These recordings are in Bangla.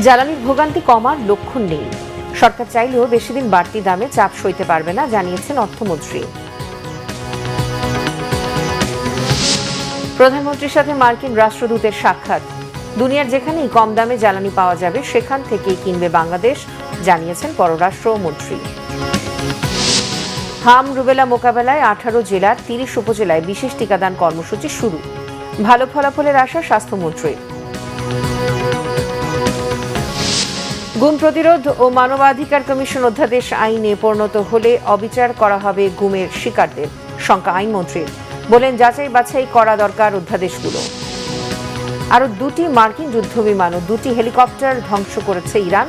জ্বালানির ভোগান্তি কমার লক্ষণ নেই। সরকার চাইলেও বেশি দিন বাড়তি দামে চাপ সইতে পারবে না, জানিয়েছেন অর্থমন্ত্রী। প্রধানমন্ত্রীর সাথে মার্কিন রাষ্ট্রদূতের সাক্ষাৎ। দুনিয়ার যেখানেই কম দামে জ্বালানি পাওয়া যাবে সেখান থেকেই কিনবে বাংলাদেশ, জানিয়েছেন পররাষ্ট্রমন্ত্রী। হাম রুবেলা মোকাবেলায় 18 জেলার 30 উপজেলায় বিশেষ টিকাদান কর্মসূচি শুরু। ভালো ফলাফলের আশা স্বাস্থ্যমন্ত্রী। গুম প্রতিরোধ ও মানবাধিকার কমিশন অধ্যাদেশ আইনে পরিণত হলে অবিচার করা হবে গুমের শিকারদের, শঙ্কা আইনমন্ত্রীর। বলেন, যাচাই বাছাই করা দরকার অধ্যাদেশগুলো। আরও 2টি মার্কিন যুদ্ধবিমান ও 2টি হেলিকপ্টার ধ্বংস করেছে ইরান।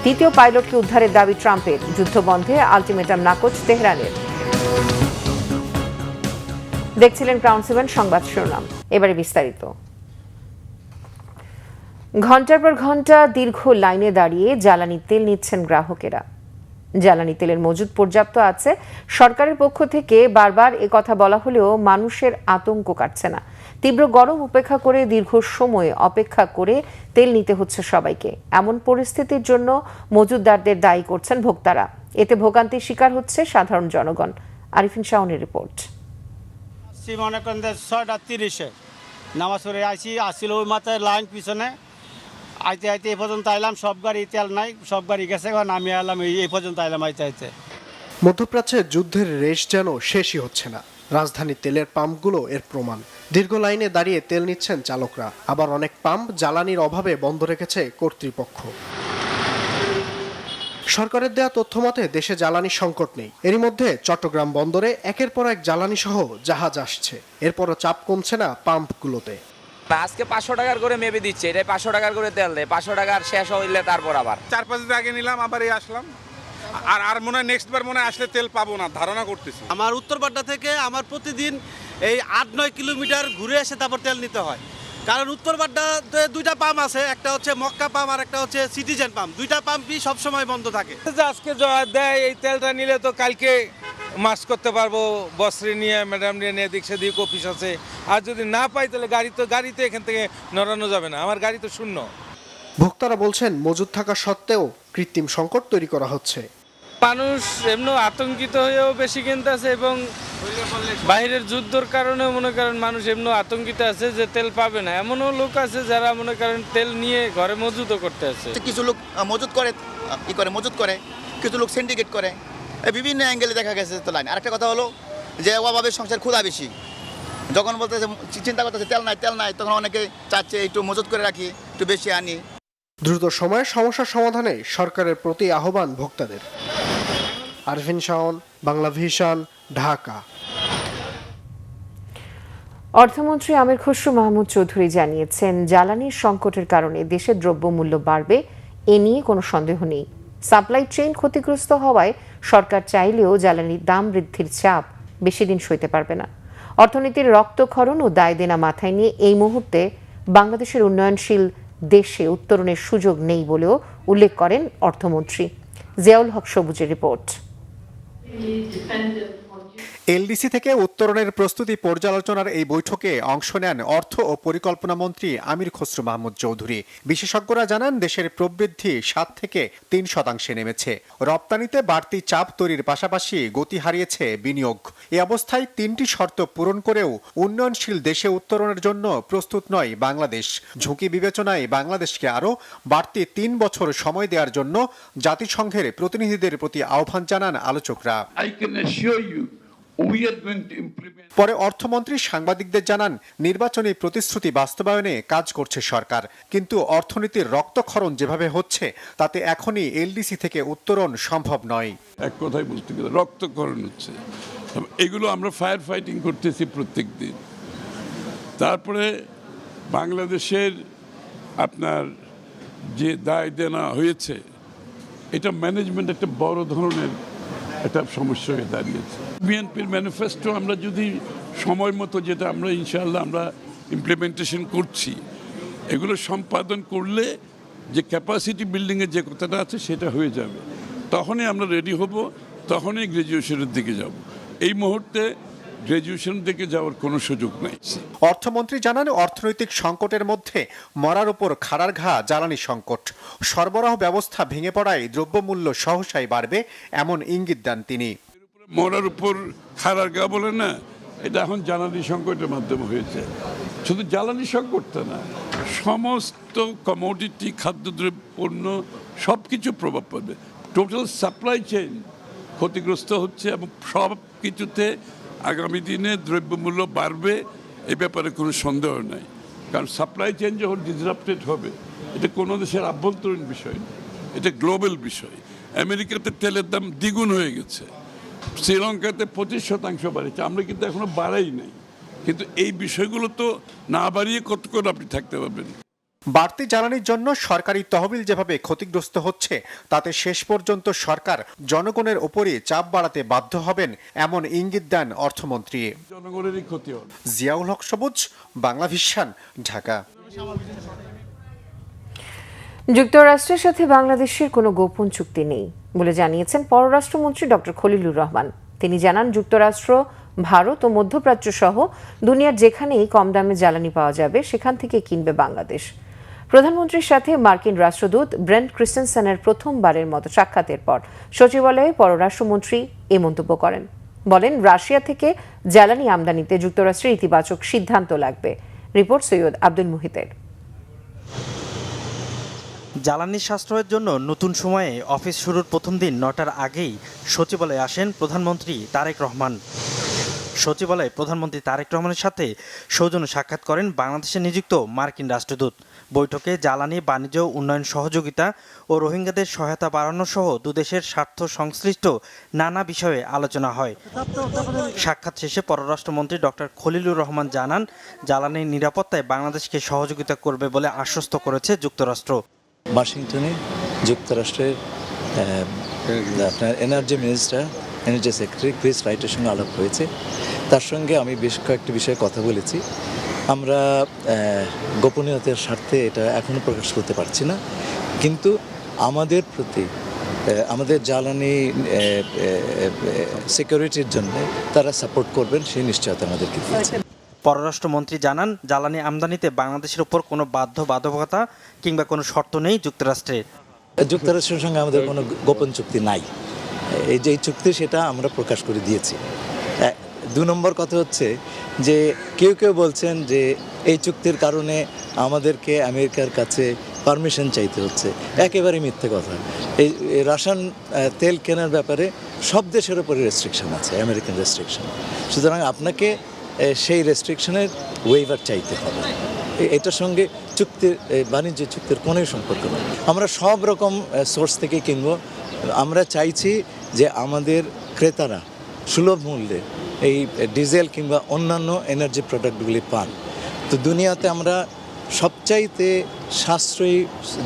দ্বিতীয় পাইলটকে উদ্ধারের দাবি ট্রাম্পের। যুদ্ধবন্ধে আলটিমেটাম নাকচ তেহরানের। দেখছিলেন ক্রাউন 7 সংবাদ শিরোনাম, এবারে বিস্তারিত। ঘন্টার পর ঘন্টা দীর্ঘ লাইনে দাঁড়িয়ে জ্বালানি তেল নিচ্ছেন গ্রাহকেরা। জ্বালানি তেলের মজুদ পর্যাপ্ত আছে। সরকারের পক্ষ থেকে বারবার কথা বলা হলেও মানুষের আতঙ্ক কাটছে না। তীব্র গরম উপেক্ষা করে দীর্ঘ সময় অপেক্ষা করে তেল নিতে হচ্ছে সবাইকে। এমন পরিস্থিতির জন্য মজুতদারদের দায়ী করছেন ভোক্তারা। এতে ভোগান্তির শিকার হচ্ছে সাধারণ জনগণ। আরিফিন শাওনের রিপোর্ট। মনে করেন 6:30 নামাজ পড়ে আসছিল ওই মাথায় লাইন পিছনে আইতে আইতে এই পর্যন্ত আইলাম। সব গাড়ি তেল নাই, সব গাড়ি গেছে, আমি আইলাম এই পর্যন্ত আইলাম আইতে আইতে। মধ্যপ্রাচ্যে যুদ্ধের রেশ যেন শেষই হচ্ছে না। রাজধানী তেলের পাম্পগুলো এর প্রমাণ। দীর্ঘ লাইনে দাঁড়িয়ে তেল নিচ্ছেন চালকরা, আবার অনেক পাম্প জ্বালানির অভাবে বন্ধ রেখেছে কর্তৃপক্ষ। সরকারের দেয়া তথ্য মতে দেশে জ্বালানি সংকট নেই। এরই মধ্যে চট্টগ্রাম বন্দরে একের পর এক জ্বালানি সহ জাহাজ আসছে। এরপরও চাপ কমছে না পাম্পগুলোতে। আজকে 500 টাকার করে মেপে দিচ্ছে, এটা 500 টাকার করে তেল দেয়। 500 টাকার শেষ হইলে তারপর আবার 4-5 দিন আগে নিলাম, আবার এই আসলাম। আর মনে হয় নেক্সট বার মনে হয় আসলে তেল পাবো না, ধারণা করতেছি। আমার উত্তরপাড্ডা থেকে আমার প্রতিদিন এই 8-9 কিলোমিটার ঘুরে এসে তারপর তেল নিতে হয়। কারণ উত্তরপাড্ডাতে 2টা পাম্প আছে, একটা হচ্ছে মক্কা পাম্প আর একটা হচ্ছে সিটিজেন পাম্প। 2টা পাম্পই সবসময় বন্ধ থাকে। আজকে দেয় এই তেলটা নিলে তো কালকে মাস করতে পারবো, বস্ত্রে নিয়ে ম্যাডাম নিয়ে দিক সেদিক অফিস আছে। আর যদি না পাই তাহলে গাড়িতে এখান থেকে নড়ানো যাবে না, আমার গাড়ি তো শূন্য। ভোক্তারা বলছেন মজুদ থাকা সত্ত্বেও কৃত্রিম সংকট তৈরি করা হচ্ছে। মানুষ এমনি আতঙ্কিত হয়েও বেশি কিনতে আছে এবং বাইরের যুদ্ধের কারণে মনে করেন মানুষ এমনি আতঙ্কিত আছে যে তেল পাবে না। এমনও লোক আছে যারা মনে করেন তেল নিয়ে ঘরে মজুদও করতে আছে। কিছু লোক মজুদ করে কিছু লোক সিন্ডিকেট করে, বিভিন্ন অ্যাঙ্গেলে দেখা গেছে তো লাইন। আরেকটা কথা হলো যে অভাবের সংসার ক্ষুধা বেশি। যখন বলতেছে চিন্তা করতেছে তেল নাই, তখন অনেকে চাচ্ছে একটু মজুদ করে রাখি, একটু বেশি আনি। দ্রুত সময়ে সমস্যার সমাধানে সরকারের প্রতি আহ্বান ভোক্তাদের। আরফিন শাওন, বাংলা ভিশন, ঢাকা। অর্থমন্ত্রী আমির খসরু মাহমুদ চৌধুরী জানিয়েছেন, জ্বালানির সংকটের কারণে দেশে দ্রব্যমূল্য বাড়বে, এ নিয়ে কোনো সন্দেহ নেই। সাপ্লাই চেইন ক্ষতিগ্রস্ত হওয়ায় সরকার চাইলেও জ্বালানির দাম বৃদ্ধির চাপ বেশি দিন সইতে পারবে না। অর্থনীতির রক্তক্ষরণ ও দায় দেনা মাথায় নিয়ে এই মুহূর্তে বাংলাদেশের উন্নয়নশীল দেশে উত্তরণের সুযোগ নেই বলেও উল্লেখ করেন অর্থমন্ত্রী। জিয়াউল হক সবুজের রিপোর্ট। এলডিসি থেকে উত্তরণের প্রস্তুতি পর্যালোচনার এই বৈঠকে অংশ নেন অর্থ ও পরিকল্পনা মন্ত্রী আমির খসরু মাহমুদ চৌধুরী। বিশেষজ্ঞরা জানান, দেশের প্রবৃদ্ধি 7 থেকে 3% নেমেছে। রপ্তানিতে বাড়তি চাপ তৈরির পাশাপাশি গতি হারিয়েছে বিনিয়োগ। এই অবস্থায় 3টি শর্ত পূরণ করেও উন্নয়নশীল দেশে উত্তরণের জন্য প্রস্তুত নয় বাংলাদেশ। ঝুঁকি বিবেচনায় বাংলাদেশকে আরও বাড়তি 3 বছর সময় দেওয়ার জন্য জাতিসংঘের প্রতিনিধিদের প্রতি আহ্বান জানান আলোচকরা। পরে অর্থমন্ত্রী সাংবাদিকদের জানান, নির্বাচনী প্রতিশ্রুতি বাস্তবায়নে কাজ করছে সরকার, কিন্তু অর্থনীতির রক্তক্ষরণ যেভাবে হচ্ছে তাতে এখনই এলডিসি থেকে উত্তরণ সম্ভব নয়। এক কথায় বলতে গেলে রক্তক্ষরণ হচ্ছে। এগুলো আমরা ফায়ার ফাইটিং করতেছি প্রত্যেক দিন। তারপরে বাংলাদেশের আপনার যে দায় দেনা হয়েছে, এটা ম্যানেজমেন্ট একটা বড় ধরনের একটা সমস্যা হয়ে দাঁড়িয়েছে। বিএনপির ম্যানিফেস্টো আমরা যদি সময় মতো, যেটা আমরা ইনশাআল্লাহ আমরা ইমপ্লিমেন্টেশন করছি, এগুলো সম্পাদন করলে যে ক্যাপাসিটি বিল্ডিংয়ের যে কথাটা আছে সেটা হয়ে যাবে। তখনই আমরা রেডি হব, তখনই গ্র্যাজুয়েশনের দিকে যাব। এই মুহূর্তে গ্র্যাজুয়েশন থেকে যাওয়ার কোনো সুযোগ নাই। অর্থমন্ত্রী জানান, অর্থনৈতিক সংকটের মধ্যে মরার উপর খাড়ার ঘা জ্বালানি সংকট। সরবরাহ ব্যবস্থা ভেঙে পড়ায় দ্রব্যমূল্য সহসাই বাড়বে এমন ইঙ্গিত দেন তিনি। মরার উপর খাড়ার ঘা বলে না, এটা এখন জ্বালানি সংকটের মাধ্যমে হয়েছে। শুধু জ্বালানি সংকটটা না, সমস্ত কমোডিটি, খাদ্যদ্রব্য, পণ্য সব কিছু প্রভাব পড়বে। টোটাল সাপ্লাই চেইন ক্ষতিগ্রস্ত হচ্ছে এবং সব কিছুতে আগামী দিনে দ্রব্যমূল্য বাড়বে, এ ব্যাপারে কোনো সন্দেহ নাই। কারণ সাপ্লাই চেইন যখন ডিসরাপ্টেড হবে, এটা কোনো দেশের আভ্যন্তরীণ বিষয় না, এটা গ্লোবাল বিষয়। আমেরিকাতে তেলের দাম দ্বিগুণ হয়ে গেছে, শ্রীলঙ্কাতে 25% বাড়িয়েছে, আমরা কিন্তু এখনো বাড়াই নাই। কিন্তু এই বিষয়গুলো তো না বাড়িয়ে কতক্ষণ আপনি থাকতে পারবেন। বাড়তি জ্বালানির জন্য সরকারি তহবিল যেভাবে ক্ষতিগ্রস্ত হচ্ছে, তাতে শেষ পর্যন্ত সরকার জনগণের উপরই চাপ বাড়াতে বাধ্য হবেন এমন ইঙ্গিত দেন অর্থমন্ত্রী। জনগণেরই ক্ষতি হবে। জিয়াউল হক সবুজ, বাংলা ভিশন, ঢাকা। যুক্তরাষ্ট্রের সাথে বাংলাদেশের কোনো গোপন চুক্তি নেই বলে জানিয়েছেন পররাষ্ট্রমন্ত্রী ডক্টর খলিলুর রহমান। তিনি জানান, যুক্তরাষ্ট্র, ভারত ও মধ্যপ্রাচ্য সহ দুনিয়ার যেখানেই কম দামে জ্বালানি পাওয়া যাবে সেখান থেকে কিনবে বাংলাদেশ। প্রধানমন্ত্রীর সাথে মার্কিন রাষ্ট্রদূত ব্রেন্ট ক্রিস্টেনসেনের প্রথমবারের মতো সাক্ষাতের পর সচিবালয়ে পররাষ্ট্রমন্ত্রী এ মন্তব্য করেন। বলেন, রাশিয়া থেকে জ্বালানি আমদানিতে যুক্তরাষ্ট্রের ইতিবাচক সিদ্ধান্ত লাগবে। রিপোর্ট সৈয়দ আব্দুল মুহিতের। জ্বালানি সাশ্রয়ের জন্য নতুন সময়ে অফিস শুরুর প্রথম দিন ৯টার আগেই সচিবালয়ে আসেন প্রধানমন্ত্রী তারেক রহমান। সচিবালয়ে প্রধানমন্ত্রী তারেক রহমানের সাথে সৌজন্য সাক্ষাৎ করেন বাংলাদেশে নিযুক্ত মার্কিন রাষ্ট্রদূত। বৈঠকে জ্বালানি, বাণিজ্য, উন্নয়ন সহযোগিতা ও রোহিঙ্গাদের সহায়তা বাড়ানো সহ দুদেশের স্বার্থ সংশ্লিষ্ট নানা বিষয়ে আলোচনা হয়। সাক্ষাৎ শেষে পররাষ্ট্রমন্ত্রী ডক্টর খলিলুর রহমান জানান, জ্বালানির নিরাপত্তায় বাংলাদেশকে সহযোগিতা করবে বলে আশ্বস্ত করেছে যুক্তরাষ্ট্র। ওয়াশিংটনে যুক্তরাষ্ট্রের আপনার energy minister, energy secretary Chris রাইটের সঙ্গে আলাপ হয়েছে। তার সঙ্গে আমি বেশ কয়েকটি বিষয়ে কথা বলেছি। আমরা গোপনীয়তার স্বার্থে এটা এখনও প্রকাশ করতে পারছি না, কিন্তু আমাদের প্রতি, আমাদের জ্বালানি সিকিউরিটির জন্য তারা সাপোর্ট করবেন সেই নিশ্চয়তা আমাদেরকে দিয়েছে। পররাষ্ট্রমন্ত্রী জানান, জ্বালানি আমদানিতে বাংলাদেশের উপর কোনো বাধ্যবাধকতা কিংবা কোনো শর্ত নেই যুক্তরাষ্ট্রের। যুক্তরাষ্ট্রের সঙ্গে আমাদের কোনো গোপন চুক্তি নাই। এই যে চুক্তি সেটা আমরা প্রকাশ করে দিয়েছি। ২ নম্বর কথা হচ্ছে যে কেউ কেউ বলছেন যে এই চুক্তির কারণে আমাদেরকে আমেরিকার কাছে পারমিশন চাইতে হচ্ছে। একেবারে মিথ্যে কথা। এই রাশিয়ান তেল কেনার ব্যাপারে সব দেশের উপরে রেস্ট্রিকশন আছে, আমেরিকান রেস্ট্রিকশন। সুতরাং আপনাকে সেই রেস্ট্রিকশনের ওয়েভার চাইতে হবে। এটার সঙ্গে চুক্তির, বাণিজ্য চুক্তির কোনো সম্পর্ক নেই। আমরা সব রকম সোর্স থেকে কিনব। আমরা চাইছি যে আমাদের ক্রেতারা সুলভ মূল্যে এই ডিজেল কিংবা অন্যান্য এনার্জি প্রোডাক্টগুলি পান। তো দুনিয়াতে আমরা সবচাইতে সাশ্রয়ী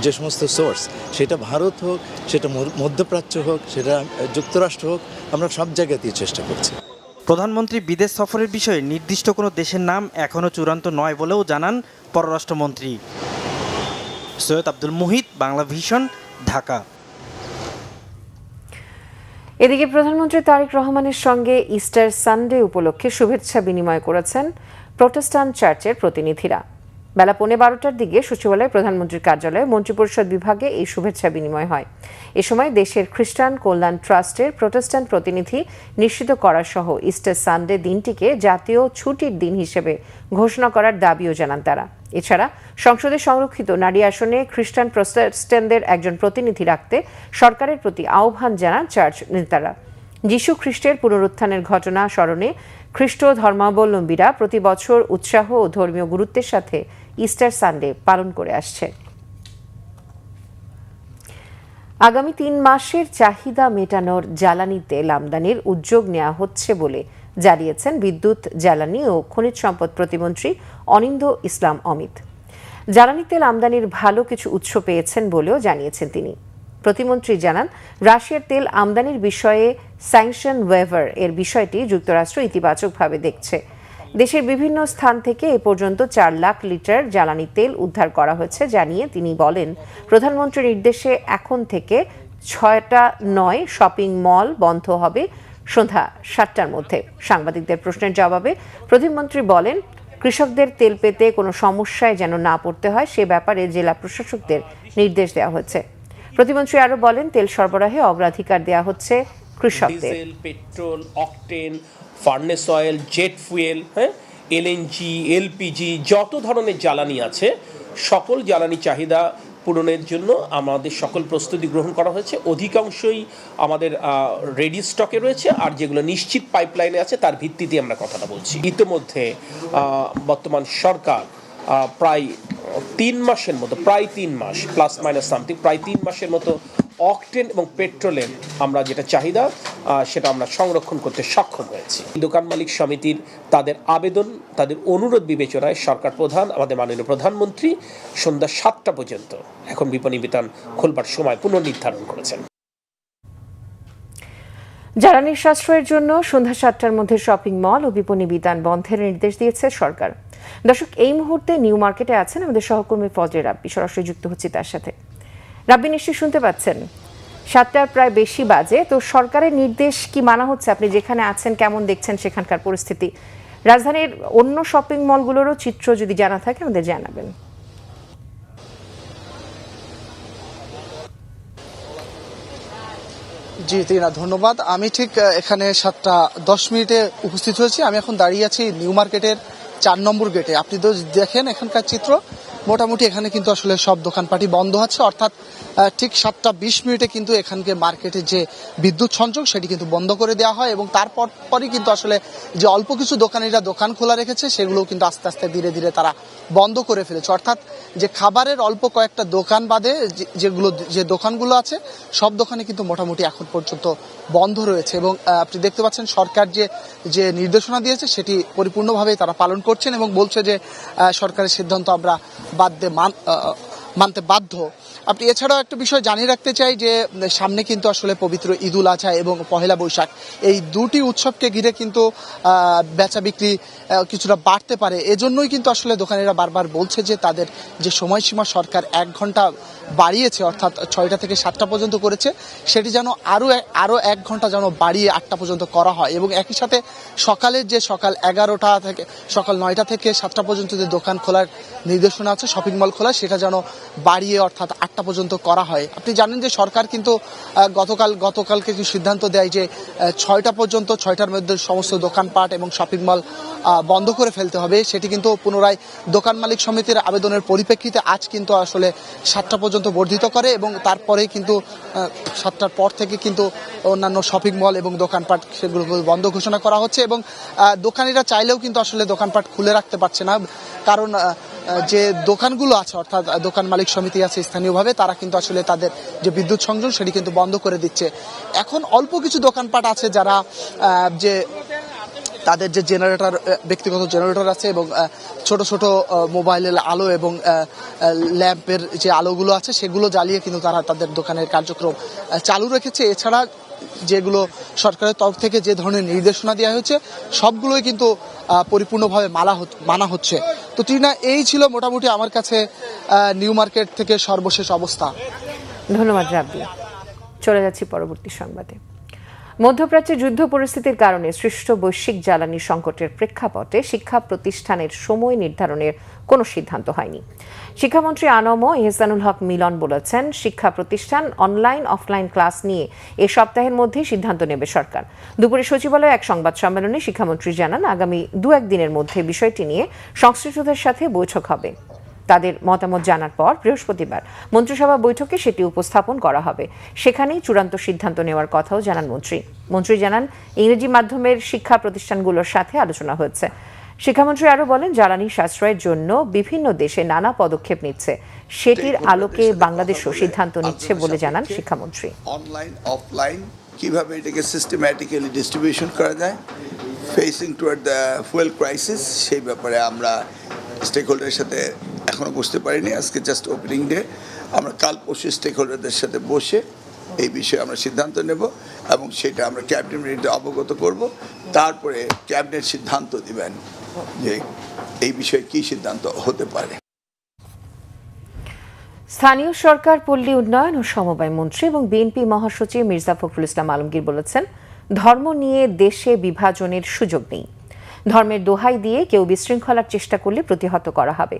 যে সমস্ত সোর্স, সেটা ভারত হোক, সেটা মধ্যপ্রাচ্য হোক, সেটা যুক্তরাষ্ট্র হোক, আমরা সব জায়গাতেই চেষ্টা করছি। প্রধানমন্ত্রী বিদেশ সফরের বিষয়ে নির্দিষ্ট কোনো দেশের নাম এখনও চূড়ান্ত নয় বলেও জানান পররাষ্ট্রমন্ত্রী। সৈয়দ আব্দুল মুহিত, বাংলা ভিশন, ঢাকা। এদিকে প্রধানমন্ত্রী তারেক রহমানের সঙ্গে ইস্টার সানডে উপলক্ষে শুভেচ্ছা বিনিময় করেছেন প্রোটেস্ট্যান্ট চার্চের প্রতিনিধিরা। বেলা 12:15টার দিকে সচিবালয়ে প্রধানমন্ত্রীর কার্যালয়ে মন্ত্রিপরিষদ বিভাগে এই শুভেচ্ছা বিনিময় হয়। এ সময় দেশের খ্রিস্টান কল্যাণ ট্রাস্টের প্রোটেস্ট্যান্ট প্রতিনিধি নিশ্চিত করা সহ ইস্টার সানডে দিনটিকে জাতীয় ছুটির দিন হিসেবে ঘোষণা করার দাবিও জানান তারা। এছাড়া সংসদে সংরক্ষিত নারী আসনে খ্রিস্টান প্রোটেস্ট্যান্টদের একজন প্রতিনিধি রাখতে সরকারের প্রতি আহ্বান জানান চার্চ নেতারা। যীশু খ্রিস্টের পুনরুত্থানের ঘটনা স্মরণে খ্রিস্ট ধর্মাবলম্বীরা প্রতি বছর উৎসাহ ও ধর্মীয় গুরুত্বের সাথে ইস্টার সানডে পালন করে আসছে। আগামী 3 মাসের চাহিদা মেটানোর জ্বালানি তেল আমদানির উদ্যোগ নেওয়া হচ্ছে বলে জানিয়েছেন বিদ্যুৎ, জ্বালানি ও খনিজ সম্পদ প্রতিমন্ত্রী অনিন্দ্য ইসলাম অমিত। জ্বালানি তেল আমদানির ভালো কিছু উৎস পেয়েছেন বলেও জানিয়েছেন তিনি। প্রতিমন্ত্রী জানান, রাশিয়ার তেল আমদানির বিষয়ে স্যাংশন ওয়েভার এর বিষয়টি যুক্তরাষ্ট্র ইতিবাচকভাবে দেখছে। দেশের বিভিন্ন স্থান থেকে এ পর্যন্ত 4 লাখ লিটার জ্বালানি তেল উদ্ধার করা হয়েছে জানিয়ে তিনি বলেন, প্রধানমন্ত্রীর নির্দেশে এখন থেকে 6টা নয় শপিং মল বন্ধ হবে, সন্ধ্যা 7টার মধ্যে। সাংবাদিকদের প্রশ্নের জবাবে প্রধানমন্ত্রী বলেন, কৃষকদের তেল পেতে কোনো সমস্যায় যেন না পড়তে হয় সে ব্যাপারে জেলা প্রশাসকদের নির্দেশ দেওয়া হয়েছে। প্রতিমন্ত্রী আরও বলেন, তেল সরবরাহে অগ্রাধিকার দেওয়া হচ্ছে কৃষকদের। Diesel, petrol, octane, furnace oil, jet fuel, LNG, LPG, যত ধরনের জ্বালানি আছে সকল জ্বালানি চাহিদা পূরণের জন্য আমাদের সকল প্রস্তুতি গ্রহণ করা হয়েছে। অধিকাংশই আমাদের রেডি স্টকে রয়েছে, আর যেগুলো নিশ্চিত পাইপলাইনে আছে তার ভিত্তিতে আমরা কথাটা বলছি। ইতিমধ্যে বর্তমান সরকার প্রায় 3 মাসের মতো, প্রায় 3 মাস প্লাস মাইনাস সামথিং, প্রায় 3 মাসের মতো অকটেন এবং পেট্রোলের আমরা যেটা চাহিদা সেটা আমরা সংরক্ষণ করতে সক্ষম হয়েছি। দোকান মালিক সমিতির তাদের আবেদন, তাদের অনুরোধ বিবেচনায় সরকার প্রধান, আমাদের মাননীয় প্রধানমন্ত্রী সন্ধ্যা 7টা পর্যন্ত এখন বিপণী বিতান খোলবার সময় পুনর্নির্ধারণ করেছেন। জ্বালানির সাশ্রয়ের জন্য সন্ধ্যা 7টার মধ্যে শপিং মল ও বিপণী বিতান বন্ধের নির্দেশ দিয়েছে সরকার। দর্শক, এই মুহূর্তে নিউ মার্কেটে আছেন আমাদের সহকর্মী ফজলে রাব্বি, সরাসরি যুক্ত হচ্ছে তার সাথে। রাব্বি, নিশ্চয়ই শুনতে পাচ্ছেন 7টার প্রায় বেশি বাজে, তো সরকারের নির্দেশ কি মানা হচ্ছে? আপনি যেখানে আছেন কেমন দেখছেন সেখানকার পরিস্থিতি? রাজধানীর অন্য শপিং মলগুলোরও চিত্র যদি জানা থাকে আমাদের জানাবেন। জি টিনা, ধন্যবাদ। আমি ঠিক এখানে 7টা 10 উপস্থিত হয়েছি। আমি এখন দাঁড়িয়ে আছি নিউ মার্কেটের 4 নম্বর গেটে। আপনি তো দেখেন এখানকার চিত্র, মোটামুটি এখানে কিন্তু আসলে সব দোকানপাটি বন্ধ আছে, অর্থাৎ ঠিক 7টা 20 কিন্তু এখানকার মার্কেটের যে বিদ্যুৎ সংযোগ সেটি কিন্তু বন্ধ করে দেওয়া হয়, এবং তারপরই কিন্তু আসলে যে অল্প কিছু দোকানিরা দোকান খোলা রেখেছে সেগুলোও কিন্তু আস্তে আস্তে ধীরে ধীরে তারা বন্ধ করে ফেলেছে। অর্থাৎ যে খাবারের অল্প কয়েকটা দোকান বাদে যে দোকানগুলো আছে সব দোকানে কিন্তু মোটামুটি এখন পর্যন্ত বন্ধ রয়েছে। এবং আপনি দেখতে পাচ্ছেন সরকার যে নির্দেশনা দিয়েছে সেটি পরিপূর্ণভাবে তারা পালন করছেন এবং বলছে যে সরকারের সিদ্ধান্ত আমরা মানতে বাধ্য। আপনি এছাড়াও একটা বিষয় জানিয়ে রাখতে চাই যে সামনে কিন্তু আসলে পবিত্র ঈদুল আজহা এবং পহেলা বৈশাখ, এই দুটি উৎসবকে ঘিরে কিন্তু বেচা বিক্রি কিছুটা বাড়তে পারে। এজন্যই কিন্তু আসলে দোকানিরা বারবার বলছে যে তাদের যে সময়সীমা সরকার 1 ঘন্টা বাড়িয়েছে, অর্থাৎ 6টা থেকে 7টা পর্যন্ত করেছে, সেটি যেন আরও 1 ঘন্টা যেন বাড়িয়ে 8টা পর্যন্ত করা হয়। এবং একই সাথে সকালের যে সকাল 11টা থেকে সকাল 9টা থেকে 7টা পর্যন্ত যে দোকান খোলার নির্দেশনা আছে, শপিং মল খোলা, সেটা যেন বাড়িয়ে অর্থাৎ 8টা পর্যন্ত করা হয়। আপনি জানেন যে সরকার কিন্তু গতকালকে যে সিদ্ধান্ত দেয় যে 6টা পর্যন্ত, 6টার মধ্যে সমস্ত দোকানপাট এবং শপিং মল বন্ধ করে ফেলতে হবে। সেটি কিন্তু পুনরায় দোকান মালিক সমিতির আবেদনের পরিপ্রেক্ষিতে আজ কিন্তু আসলে 7টা পর্যন্ত বর্ধিত করে, এবং তারপরে কিন্তু 7টার পর থেকে কিন্তু অন্যান্য শপিং মল এবং দোকানপাট সেগুলো বন্ধ ঘোষণা করা হচ্ছে। এবং দোকানিরা চাইলেও কিন্তু আসলে দোকানপাট খুলে রাখতে পারছে না, কারণ যে দোকানগুলো আছে অর্থাৎ দোকান মালিক সমিতি আছে স্থানীয়ভাবে, তারা কিন্তু আসলে তাদের যে বিদ্যুৎ সংযোগ সেটি কিন্তু বন্ধ করে দিচ্ছে। এখন অল্প কিছু দোকানপাট আছে যারা যে তাদের যে জেনারেটর, ব্যক্তিগত জেনারেটর আছে এবং ছোট ছোট মোবাইলের আলো এবং ল্যাম্পের যে আলোগুলো আছে সেগুলো জ্বালিয়ে কিন্তু তারা তাদের দোকানের কার্যক্রম চালু রেখেছে। এছাড়া যেগুলো সরকারের তরফ থেকে যে ধরনের নির্দেশনা দেওয়া হয়েছে সবগুলোই কিন্তু পরিপূর্ণভাবে মানা হচ্ছে। তো টিনা, এই ছিল মোটামুটি আমার কাছে নিউ মার্কেট থেকে সর্বশেষ অবস্থা। ধন্যবাদ রাব্বি। চলে যাচ্ছি পরবর্তী সংবাদে। মধ্যপ্রাচ্যে যুদ্ধ পরিস্থিতির কারণে সৃষ্ট বৈশ্বিক জ্বালানি সংকটের প্রেক্ষাপটে শিক্ষা প্রতিষ্ঠানের সময় নির্ধারণের কোনো সিদ্ধান্ত হয়নি। শিক্ষামন্ত্রী আনম ইহসানুল হক মিলন বলেছেন, শিক্ষা প্রতিষ্ঠান অনলাইন অফলাইন ক্লাস নিয়ে এ সপ্তাহের মধ্যেই সিদ্ধান্ত নেবে সরকার। দুপুরে সচিবালয়ে এক সংবাদ সম্মেলনে শিক্ষামন্ত্রী জানান, আগামী 2-1 দিনের মধ্যে বিষয়টি নিয়ে সংশ্লিষ্টদের সাথে বৈঠক হবে। তাদের মতামত জানার পর বৃহস্পতিবার মন্ত্রিসভা বৈঠকে সেটি উপস্থাপন করা হবে। সেখানেই চূড়ান্ত সিদ্ধান্ত নেওয়ার কথাও জানান মন্ত্রী জানান, ইংরেজি মাধ্যমের শিক্ষা প্রতিষ্ঠানগুলোর সাথে আলোচনা হয়েছে। শিক্ষামন্ত্রী আরও বলেন, জ্বালানি সাশ্রয়ের জন্য বিভিন্ন দেশে নানা পদক্ষেপ নিচ্ছে, সেটির আলোকে বাংলাদেশও সিদ্ধান্ত নিচ্ছে বলে জানান শিক্ষামন্ত্রী। অনলাইন অফলাইন কিভাবে এটাকে সিস্টেম্যাটিক্যালি ডিস্ট্রিবিউশন করা যায়, facing toward the fuel crisis, সেই ব্যাপারে আমরা স্টেক হোল্ডারের সাথে এখনও বসতে পারিনি। আজকে জাস্ট ওপেনিং ডে, আমরা কাল পরশু স্টেক হোল্ডারদের সাথে বসে এই বিষয়ে আমরা সিদ্ধান্ত নেব এবং সেটা আমরা ক্যাবিনেটে অবগত করব। তারপরে ক্যাবিনেট সিদ্ধান্ত দিবেন যে এই বিষয়ে কী সিদ্ধান্ত হতে পারে। স্থানীয় সরকার, পল্লী উন্নয়ন ও সমবায় মন্ত্রী এবং বিএনপি মহাসচিব মির্জা ফখরুল ইসলাম আলমগীর বলেছেন, ধর্ম নিয়ে দেশে বিভাজনের সুযোগ নেই। ধর্মের দোহাই দিয়ে কেউ বিশৃঙ্খলার চেষ্টা করলে প্রতিহত করা হবে।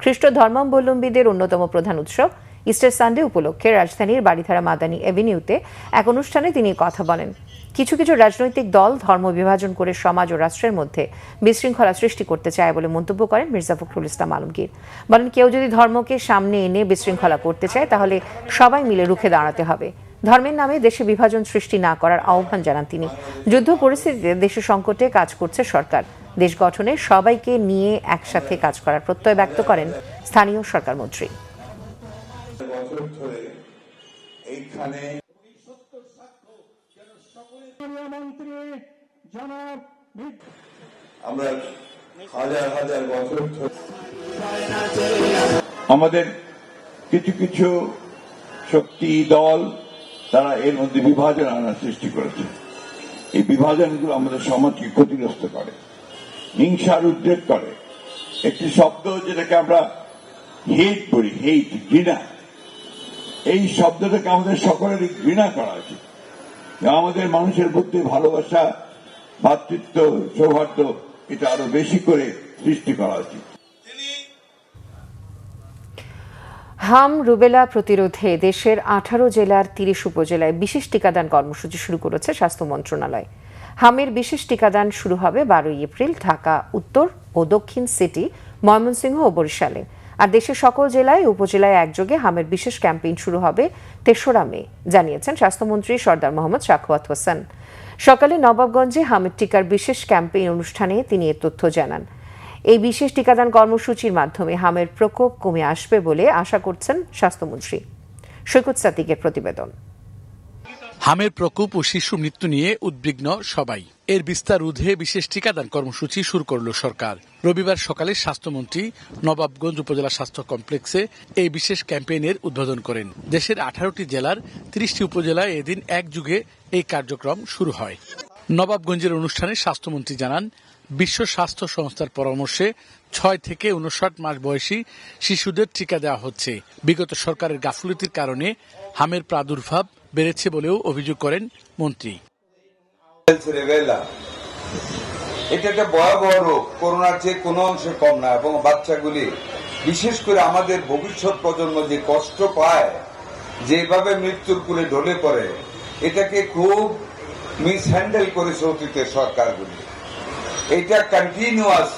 খ্রিস্ট ধর্মাবলম্বীদের অন্যতম প্রধান উৎসব ইস্টার সানডে উপলক্ষে রাজধানীর বারিধারা মাদানী এভিনিউতে এক অনুষ্ঠানে তিনি কথা বলেন। কিছু কিছু রাজনৈতিক দল ধর্ম বিভাজন করে সমাজ ও রাষ্ট্রের মধ্যে বিশৃঙ্খলা সৃষ্টি করতে চায় বলে মন্তব্য করেন মির্জা ফখরুল ইসলাম আলমগীর। বলেন, কেউ যদি ধর্মকে সামনে এনে বিশৃঙ্খলা করতে চায় তাহলে সবাই মিলে রুখে দাঁড়াতে হবে। ধর্মের নামে দেশে বিভাজন সৃষ্টি না করার আহ্বান জানান তিনি। যুদ্ধ পরিস্থিতিতে দেশের সংকটে কাজ করছে সরকার। দেশ গঠনে সবাইকে নিয়ে একসাথে কাজ করার প্রত্যয় ব্যক্ত করেন স্থানীয় সরকার মন্ত্রী। আমরা হাজার হাজার বছর আমাদের কিছু কিছু শক্তি দল তারা এর মধ্যে বিভাজন আনার সৃষ্টি করেছে। এই বিভাজনগুলো আমাদের সমাজকে ক্ষতিগ্রস্ত করে, হিংসার উদ্রেক করে। একটি শব্দ যেটাকে আমরা হেট বলি, হেট, ঘৃণা, এই শব্দটাকে আমাদের সকলেরই ঘৃণা করা উচিত। আমাদের মানুষের মধ্যে ভালোবাসা, ভাতৃত্ব, সৌহার্দ্য এটা আরো বেশি করে সৃষ্টি করা উচিত। হাম রুবেলা প্রতিরোধে দেশের 18 জেলার 30 উপজেলায় বিশেষ টিকাদান কর্মসূচি শুরু করেছে স্বাস্থ্য মন্ত্রণালয়। হামের বিশেষ টিকাদান শুরু হবে 12 এপ্রিল ঢাকা উত্তর ও দক্ষিণ সিটি, ময়মনসিংহ ও বরিশালে। আর দেশের সকল জেলায় উপজেলায় একযোগে হামের বিশেষ ক্যাম্পেইন শুরু হবে 3রা মে, জানিয়েছেন স্বাস্থ্যমন্ত্রী সরদার মোহাম্মদ সাখাওয়াত হোসেন। সকালে নবাবগঞ্জে হামের টিকার বিশেষ ক্যাম্পেইন অনুষ্ঠানে তিনি এ তথ্য জানান। এই বিশেষ টিকাদান কর্মসূচির মাধ্যমে হামের প্রকোপ কমে আসবে বলে আশা করছেন স্বাস্থ্যমন্ত্রী। সৈকত সাদিকের প্রতিবেদন। হামের প্রকোপ ও শিশু মৃত্যু নিয়ে উদ্বিগ্ন সবাই। এর বিস্তার রোধে বিশেষ টিকাদান কর্মসূচি শুরু করল সরকার। রবিবার সকালে স্বাস্থ্যমন্ত্রী নবাবগঞ্জ উপজেলা স্বাস্থ্য কমপ্লেক্সে এই বিশেষ ক্যাম্পেইনের উদ্বোধন করেন। দেশের 18টি জেলার 30টি উপজেলায় এদিন একযুগে এই কার্যক্রম শুরু হয়। নবাবগঞ্জের অনুষ্ঠানে স্বাস্থ্যমন্ত্রী জানান, বিশ্ব স্বাস্থ্য সংস্থার পরামর্শে 6 থেকে 59 মাস বয়সী শিশুদের টিকা দেওয়া হচ্ছে। বিগত সরকারের গাফলতির কারণে হামের প্রাদুর্ভাব বেড়েছে বলেও অভিযোগ করেন মন্ত্রী। এটা একটা ভয়াবহ রোগ, করোনার চেয়ে কোনো অংশে কম না, এবং বাচ্চাগুলি বিশেষ করে আমাদের ভবিষ্যৎ প্রজন্ম যে কষ্ট পায়, যেভাবে মৃত্যুর কুলে ঢলে পড়ে, এটাকে খুব মিসহ্যান্ডেল করেছে অতীতের সরকারগুলি। এটা কন্টিনিউয়াস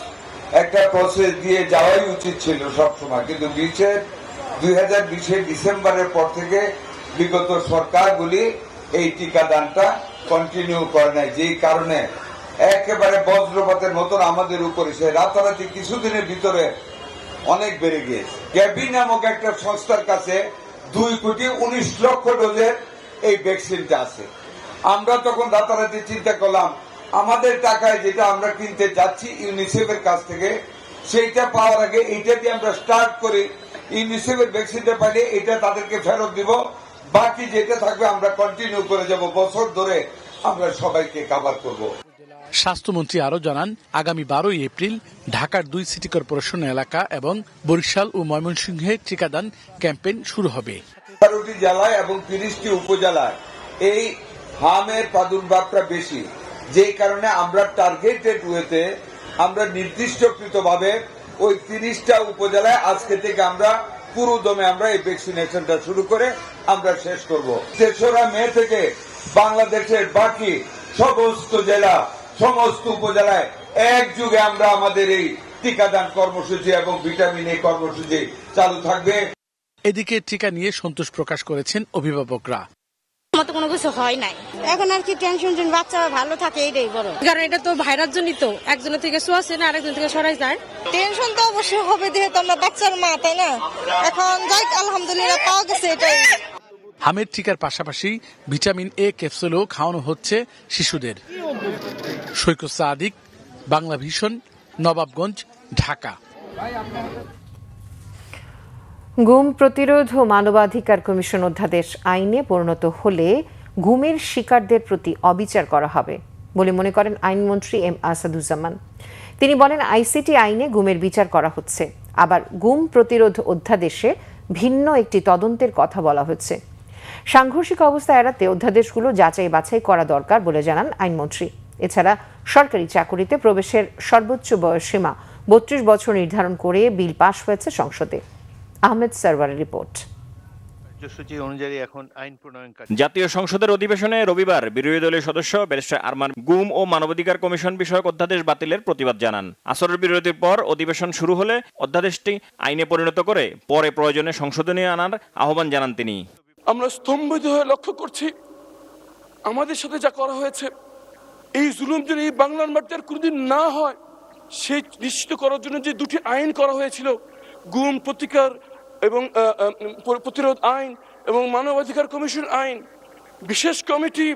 একটা প্রসেস দিয়ে যাওয়াই উচিত ছিল সবসময়, কিন্তু 2020 ডিসেম্বরের পর থেকে বিগত সরকারগুলি এই টিকাদানটা কন্টিনিউ করে নাই, যেই কারণে একেবারে বজ্রপাতের মতন আমাদের উপরে সে রাতারাতি কিছুদিনের ভিতরে অনেক বেড়ে গিয়েছে। গ্যাবি নামক একটা সংস্থার কাছে 2,19,00,000 ডোজের এই ভ্যাকসিনটা আছে। আমরা তখন রাতারাতি চিন্তা করলাম, আমাদের টাকায় যেটা আমরা কিনতে যাচ্ছি ইউনিসেফের কাছ থেকে, সেইটা পাওয়ার আগে এইটা দিয়ে আমরা স্টার্ট করি। ইউনিসেফের ভ্যাকসিনটা পাইলে এটা তাদেরকে ফেরত দিব, বাকি যেটা থাকবে আমরা কন্টিনিউ করে যাব, বছর ধরে আমরা সবাইকে কভার করব। স্বাস্থ্যমন্ত্রী আরও জানান, আগামী 12 এপ্রিল ঢাকার 2 সিটি কর্পোরেশন এলাকা এবং বরিশাল ও ময়মনসিংহে টিকাদান ক্যাম্পেইন শুরু হবে। 18টি জেলায় এবং 30টি উপজেলায় এই হামের প্রাদুর্ভাবটা বেশি, যেই কারণে আমরা টার্গেটেড ওয়েতে আমরা নির্দিষ্টকৃতভাবে ওই 30টা উপজেলায় আজকে থেকে আমরা পুরো দমে আমরা এই ভ্যাকসিনেশনটা শুরু করে আমরা শেষ করব। 3রা মে থেকে বাংলাদেশের বাকি সমস্ত জেলা, সমস্ত উপজেলায় একযুগে আমরা আমাদের এই টিকাদান কর্মসূচি এবং ভিটামিন এ কর্মসূচি চালু থাকবে। এদিকে টিকা নিয়ে সন্তোষ প্রকাশ করেছেন অভিভাবকরা। মতো কোনো কিছু হয় নাই, এখন আর কি টেনশন, বাচ্চা ভালো থাকে এটাই বড়, কারণ এটা তো ভাইরাস জনিত, একজনের থেকে ছোঁয়াছে না আরেকজন থেকে সরাই যায়। টেনশন তো অবশ্যই হবে, যেহেতু আমরা বাচ্চার মা, তাই না? এখন যাই আলহামদুলিল্লাহ পাওয়া গেছে এটাই। হামের টিকার পাশাপাশি ভিটামিন এ ক্যাপসুলও খাওয়ানো হচ্ছে শিশুদের। সৈকত সাদিক, বাংলা ভিশন, নবাবগঞ্জ, ঢাকা। গুম প্রতিরোধ ও মানবাধিকার কমিশন অধ্যাদেশ আইনে পরিণত হলে গুমের শিকারদের প্রতি অবিচার করা হবে বলে মনে করেন আইনমন্ত্রী এম আসাদুজ্জামান। তিনি বলেন, আইসিটি আইনে গুমের বিচার করা হচ্ছে, আবার গুম প্রতিরোধ অধ্যাদেশে ভিন্ন একটি তদন্তের কথা বলা হচ্ছে। সাংঘর্ষিক অবস্থা এড়াতে অধ্যাদেশগুলো যাচাই বাছাই করা দরকার বলে জানান আইনমন্ত্রী। এছাড়া সরকারি চাকুরিতে প্রবেশের সর্বোচ্চ বয়সসীমা ৩২ বছর নির্ধারণ করে বিল পাশ হয়েছে সংসদে। আহমেদ সারওয়ারের রিপোর্ট। জাতীয় সংসদের অধিবেশনে রবিবার বিরোধী দলীয় সদস্য ব্যারিস্টার আরমান গুম ও মানবাধিকার কমিশন বিষয়ক অধ্যাদেশ বাতিলের প্রতিবাদ জানান। আসরের বিরতির পর অধিবেশন শুরু হলে অধ্যাদেশটি আইনে পরিণত করে পরে প্রয়োজনে সংশোধনী আনার আহ্বান জানান তিনি। আমরা স্তম্ভিত হয়ে লক্ষ্য করছি আমাদের সাথে যা করা হয়েছে, এই জুলুম যেন এই বাংলার মাটিতে আর কোনোদিন না হয় সেই নিশ্চিত করার জন্য যে দুটি আইন করা হয়েছিল, গুম প্রতিকার এবং প্রতিরোধ আইন এবং মানবাধিকার কমিশন আইন, বিশেষ কমিটি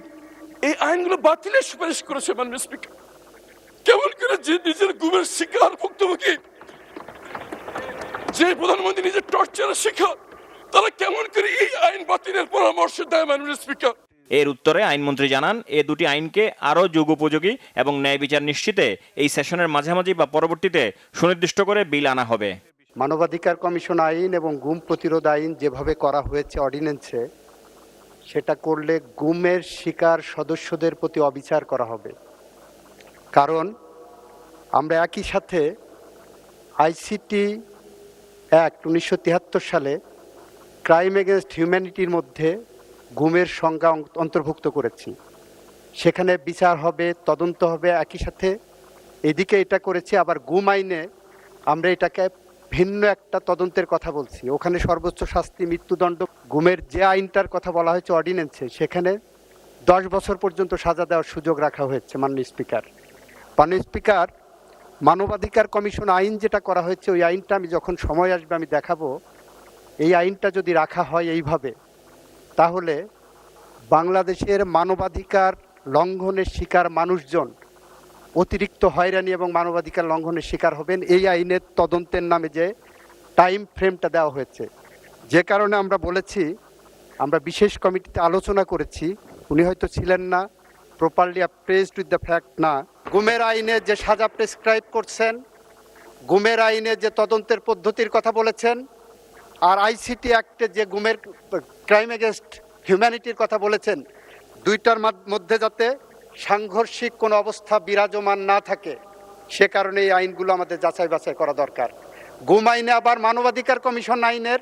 এই আইনগুলো বাতিলের সুপারিশ করেছে। মাননীয় স্পিকার, কেমন করে যে নিজের গুমের শিকার ভুক্তভোগী, যে প্রধানমন্ত্রী নিজের টর্চারের শিকার, তারা কেমন করে এই আইন বাতিলের পরামর্শ দেয়? মাননীয় স্পিকার, এর উত্তরে আইনমন্ত্রী জানান, এ দুটি আইনকে আরও যুগোপযোগী এবং ন্যায় বিচার নিশ্চিতে এই সেশনের মাঝামাঝি বা পরবর্তীতে সুনির্দিষ্ট করে বিল আনা হবে। মানবাধিকার কমিশন আইন এবং গুম প্রতিরোধ আইন যেভাবে করা হয়েছে অর্ডিন্যান্সে, সেটা করলে গুমের শিকার সদস্যদের প্রতি অবিচার করা হবে। কারণ আমরা একই সাথে আইসিটি অ্যাক্ট 1973 সালে ক্রাইম এগেনস্ট হিউম্যানিটির মধ্যে গুমের সংজ্ঞা অন্তর্ভুক্ত করেছি। সেখানে বিচার হবে, তদন্ত হবে। একই সাথে এদিকে এটা করেছি, আবার গুম আইনে আমরা এটাকে ভিন্ন একটা তদন্তের কথা বলছি। ওখানে সর্বোচ্চ শাস্তি মৃত্যুদণ্ড। গুমের যে আইনটার কথা বলা হয়েছে অর্ডিন্যান্সে, সেখানে 10 বছর পর্যন্ত সাজা দেওয়ার সুযোগ রাখা হয়েছে। মাননীয় স্পিকার, মানবাধিকার কমিশন আইন যেটা করা হয়েছে, ওই আইনটা আমি যখন সময় আসবে আমি দেখাবো। এই আইনটা যদি রাখা হয় এইভাবে, তাহলে বাংলাদেশের মানবাধিকার লঙ্ঘনের শিকার মানুষজন অতিরিক্ত হয়রানি এবং মানবাধিকার লঙ্ঘনের শিকার হবেন। এই আইনের তদন্তের নামে যে টাইম ফ্রেমটা দেওয়া হয়েছে, যে কারণে আমরা বলেছি, আমরা বিশেষ কমিটিতে আলোচনা করেছি, উনি হয়তো ছিলেন না, প্রপারলি অ্যাপ্রেজড উইথ দ্য ফ্যাক্ট না। গুমের আইনে যে সাজা প্রেসক্রাইব করছেন, গুমের আইনে যে তদন্তের পদ্ধতির কথা বলেছেন, আর আইসিটি অ্যাক্টে যে গুমের ক্রাইম এগেনস্ট হিউম্যানিটির কথা বলেছেন, দুইটার মধ্যে যাতে সাংঘর্ষিক কোনো অবস্থা বিরাজমান না থাকে, সে কারণে এই আইনগুলো আমাদের যাচাই বাছাই করা দরকার। গুম আইনে আবার মানবাধিকার কমিশন আইনের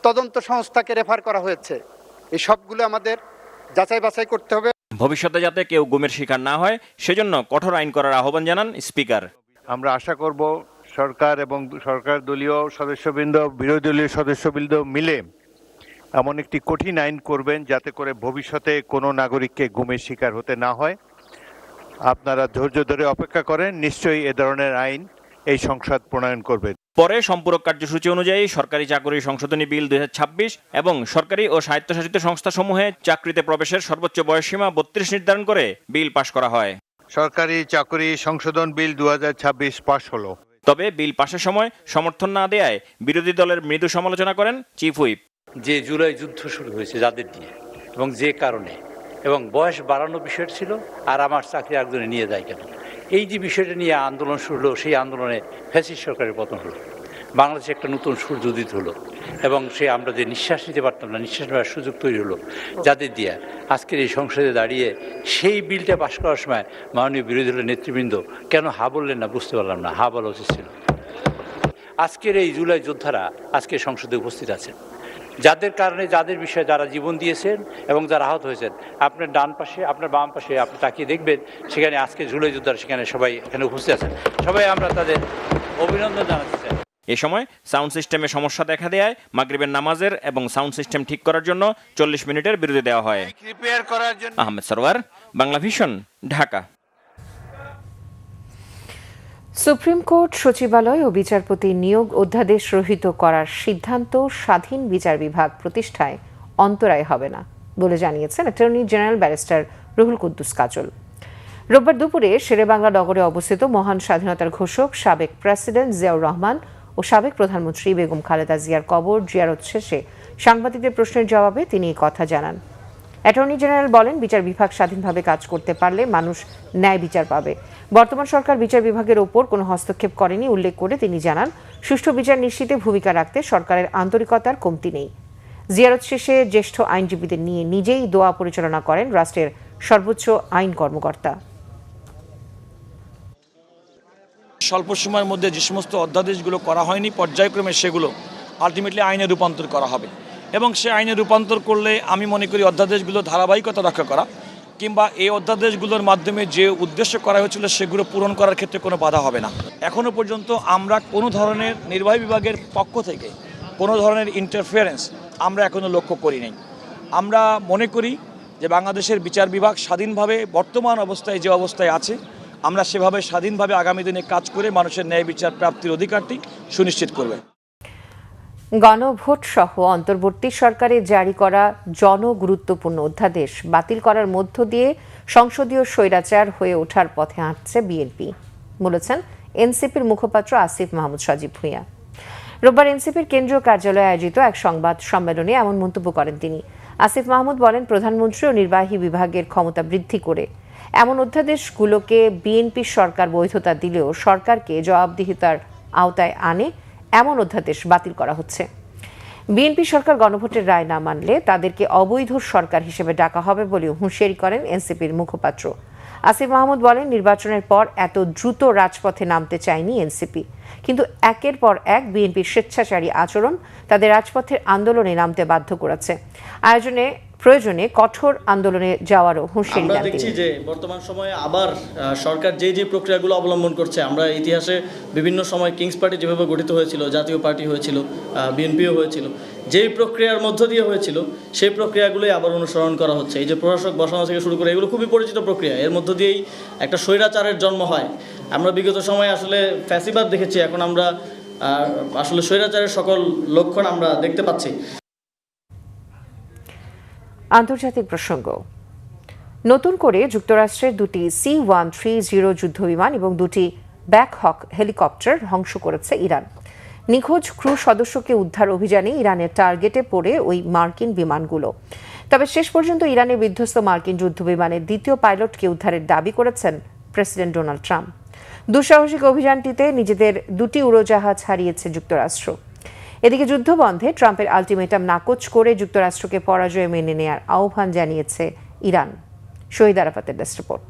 তদন্ত সংস্থাকে রেফার করা হয়েছে। এই সবগুলো আমাদের যাচাই বাছাই করতে হবে। ভবিষ্যতে যাতে কেউ গুমের শিকার না হয়, সেজন্য কঠোর আইন করার আহ্বান জানান স্পিকার। আমরা আশা করব সরকার এবং সরকার দলীয় সদস্যবৃন্দ, বিরোধী দলীয় সদস্যবৃন্দ মিলে এমন একটি কঠিন আইন করবেন যাতে করে ভবিষ্যতে কোনো নাগরিককে গুমের শিকার হতে না হয়। আপনারা ধৈর্য ধরে অপেক্ষা করেন, নিশ্চয়ই এ ধরনের আইন এই সংসদ প্রণয়ন করবে। পরে সম্পূরক কার্যসূচি অনুযায়ী সরকারি চাকরি সংশোধনী বিল 2026 এবং সরকারি ও স্বায়ত্তশাসিত সংস্থাসমূহে চাকরিতে প্রবেশের সর্বোচ্চ বয়সসীমা 32 নির্ধারণ করে বিল পাশ করা হয়। সরকারি চাকরি সংশোধন বিল 2026 পাশ হলো। তবে বিল পাশের সময় সমর্থন না দেয়ায় বিরোধী দলের মৃদু সমালোচনা করেন চিফ হুইপ। যে জুলাই যুদ্ধ শুরু হয়েছে যাদের দিয়ে এবং যে কারণে, এবং বয়স বাড়ানো বিষয় ছিল, আর আমার চাকরি একজনে নিয়ে যায় কেন, এই যে বিষয়টা নিয়ে আন্দোলন শুরু হলো, সেই আন্দোলনে ফ্যাসিস্ট সরকারের পতন হলো, বাংলাদেশে একটা নতুন সূর্য উদিত হলো, এবং সে আমরা যে নিঃশ্বাস নিতে পারতাম না, নিঃশ্বাস নেওয়ার সুযোগ তৈরি হলো যাদের দিয়ে। আজকের এই সংসদে দাঁড়িয়ে সেই বিলটা পাশ করার সময় মাননীয় বিরোধী দলের নেতৃবৃন্দ কেন হা বললেন না বুঝতে পারলাম না। হা বলা উচিত ছিল। আজকের এই জুলাই যোদ্ধারা আজকে সংসদে উপস্থিত আছেন, যাদের কারণে, যাদের বিষয়ে যারা জীবন দিয়েছেন এবং যারা আহত হয়েছেন। আপনার ডান পাশে, আপনার বাম পাশে আপনি তাকিয়ে দেখবেন, সেখানে আজকে জুলাই যোদ্ধারা সেখানে সবাই এখানে উপস্থিত আছেন। সবাই আমরা তাদের অভিনন্দন জানাতে চাই। এ সময় সাউন্ড সিস্টেমে সমস্যা দেখা দেয় মাগরিবের নামাজের এবং সাউন্ড সিস্টেম ঠিক করার জন্য 40 মিনিটের বিরতি দেওয়া হয়। Ahmed Sarwar, Bangla vision, Dhaka. Supreme court সচিবালয় ও বিচারপতি নিয়োগ অধ্যাদেশ রহিত করার সিদ্ধান্ত স্বাধীন বিচার বিভাগ প্রতিষ্ঠায় অন্তরায় হবে না বলে জানিয়েছেন attorney general barrister Ruhul Quddus Kajal. রোববার দুপুরে শেরেবাংলা নগরে অবস্থিত মহান স্বাধীনতার ঘোষক সাবেক প্রেসিডেন্ট জিয়াউর রহমান ও সাবেক প্রধানমন্ত্রী বেগম খালেদা জিয়ার কবর জিয়ারত শেষে সাংবাদিকদের প্রশ্নের জবাবে তিনি এই কথা জানান। অ্যাটর্নি জেনারেল বলেন, বিচার বিভাগ স্বাধীনভাবে কাজ করতে পারলে মানুষ ন্যায় বিচার পাবে। বর্তমান সরকার বিচার বিভাগের ওপর কোনো হস্তক্ষেপ করেনি উল্লেখ করে তিনি জানান, সুষ্ঠু বিচার নিশ্চিতে ভূমিকা রাখতে সরকারের আন্তরিকতার কমতি নেই। জিয়ারত শেষে জ্যেষ্ঠ আইনজীবীদের নিয়ে নিজেই দোয়া পরিচালনা করেন রাষ্ট্রের সর্বোচ্চ আইন কর্মকর্তা। স্বল্প সময়ের মধ্যে যে সমস্ত অধ্যাদেশগুলো করা হয়নি পর্যায়ক্রমে সেগুলো আলটিমেটলি আইনে রূপান্তর করা হবে এবং সে আইনে রূপান্তর করলে আমি মনে করি অধ্যাদেশগুলো ধারাবাহিকতা রক্ষা করা কিংবা এই অধ্যাদেশগুলোর মাধ্যমে যে উদ্দেশ্য করা হয়েছিল সেগুলো পূরণ করার ক্ষেত্রে কোনো বাধা হবে না। এখনও পর্যন্ত আমরা কোনো ধরনের নির্বাহী বিভাগের পক্ষ থেকে কোনো ধরনের ইন্টারফিয়ারেন্স আমরা এখনও লক্ষ্য করি নাই। আমরা মনে করি যে বাংলাদেশের বিচার বিভাগ স্বাধীনভাবে বর্তমান অবস্থায় যে অবস্থায় আছে আমরা সেভাবে স্বাধীনভাবে আগামী দিনে কাজ করে মানুষের ন্যায় বিচার প্রাপ্তির অধিকারটি সুনিশ্চিত করবে। গণভোট সহ অন্তর্বর্তী সরকারের জারি করা জনগুরুত্বপূর্ণ অধ্যাদেশ বাতিল করার মধ্য দিয়ে সংসদীয় স্বৈরাচার হয়ে ওঠার পথে হাঁটছে বিএনপি বলেছেন এনসিপির মুখপাত্র আসিফ মাহমুদ সজীব ভূঁইয়া। রোববার এনসিপির কেন্দ্রীয় কার্যালয়ে আয়োজিত এক সংবাদ সম্মেলনে এমন মন্তব্য করেন তিনি। আসিফ মাহমুদ বলেন, প্রধানমন্ত্রী ও নির্বাহী বিভাগের ক্ষমতা বৃদ্ধি করে এমন অধ্যাদেশগুলোকে বিএনপি সরকার বৈধতা দিলেও সরকারকে জবাবদিহিতার আওতায় আনে এমন অধ্যাদেশ বাতিল করা হচ্ছে। বিএনপি সরকার গণভোটের রায় না মানলে তাদেরকে অবৈধ সরকার হিসেবে ডাকা হবে বলেও হুঁশিয়ারি করেন এনসিপির মুখপাত্র। আসিফ মাহমুদ বলেন, নির্বাচনের পর এত দ্রুত রাজপথে নামতে চায়নি এনসিপি, কিন্তু একের পর এক বিএনপির স্বেচ্ছাচারী আচরণ তাদের রাজপথের আন্দোলনে নামতে বাধ্য করেছে। প্রয়োজনে কঠোর আন্দোলনে যাওয়ারও হুঁশিয়ারি দেন তিনি। আমরা দেখছি যে বর্তমান সময়ে আবার সরকার যে প্রক্রিয়াগুলো অবলম্বন করছে, আমরা ইতিহাসে বিভিন্ন সময় কিংস পার্টি যেভাবে গঠিত হয়েছিল, জাতীয় পার্টি হয়েছিল, বিএনপিও হয়েছিল, যেই প্রক্রিয়ার মধ্য দিয়ে হয়েছিল সেই প্রক্রিয়াগুলোই আবার অনুসরণ করা হচ্ছে। এই যে প্রশাসক বসানো থেকে শুরু করে এগুলো খুবই পরিচিত প্রক্রিয়া, এর মধ্য দিয়েই একটা স্বৈরাচারের জন্ম হয়। আমরা বিগত সময়ে আসলে ফ্যাসিবাদ দেখেছি, এখন আমরা আসলে স্বৈরাচারের সকল লক্ষণ আমরা দেখতে পাচ্ছি। আন্তর্জাতিক প্রসঙ্গ, নতুন করে যুক্তরাষ্ট্রের দুটি C-130 যুদ্ধবিমান এবং দুটি ব্ল্যাক হক হেলিকপ্টার ধ্বংস করেছে ইরান। নিখোঁজ ক্রু সদস্যকে উদ্ধার অভিযানে ইরানের টার্গেটে পড়ে ওই মার্কিন বিমানগুলো। তবে শেষ পর্যন্ত ইরানের বিধ্বস্ত মার্কিন যুদ্ধবিমানের দ্বিতীয় পাইলটকে উদ্ধারের দাবি করেছেন প্রেসিডেন্ট ডোনাল্ড ট্রাম্প। দুঃসাহসিক অভিযানটিতে নিজেদের দুটি উড়োজাহাজ হারিয়েছে যুক্তরাষ্ট্র। এদিকে যুদ্ধবন্ধে ট্রাম্পের আলটিমেটাম নাকচ করে যুক্তরাষ্ট্রকে পরাজয় মেনে নেয়ার আহ্বান জানিয়েছে ইরান। শহীদ আরাফাতের ডেস্ক রিপোর্ট।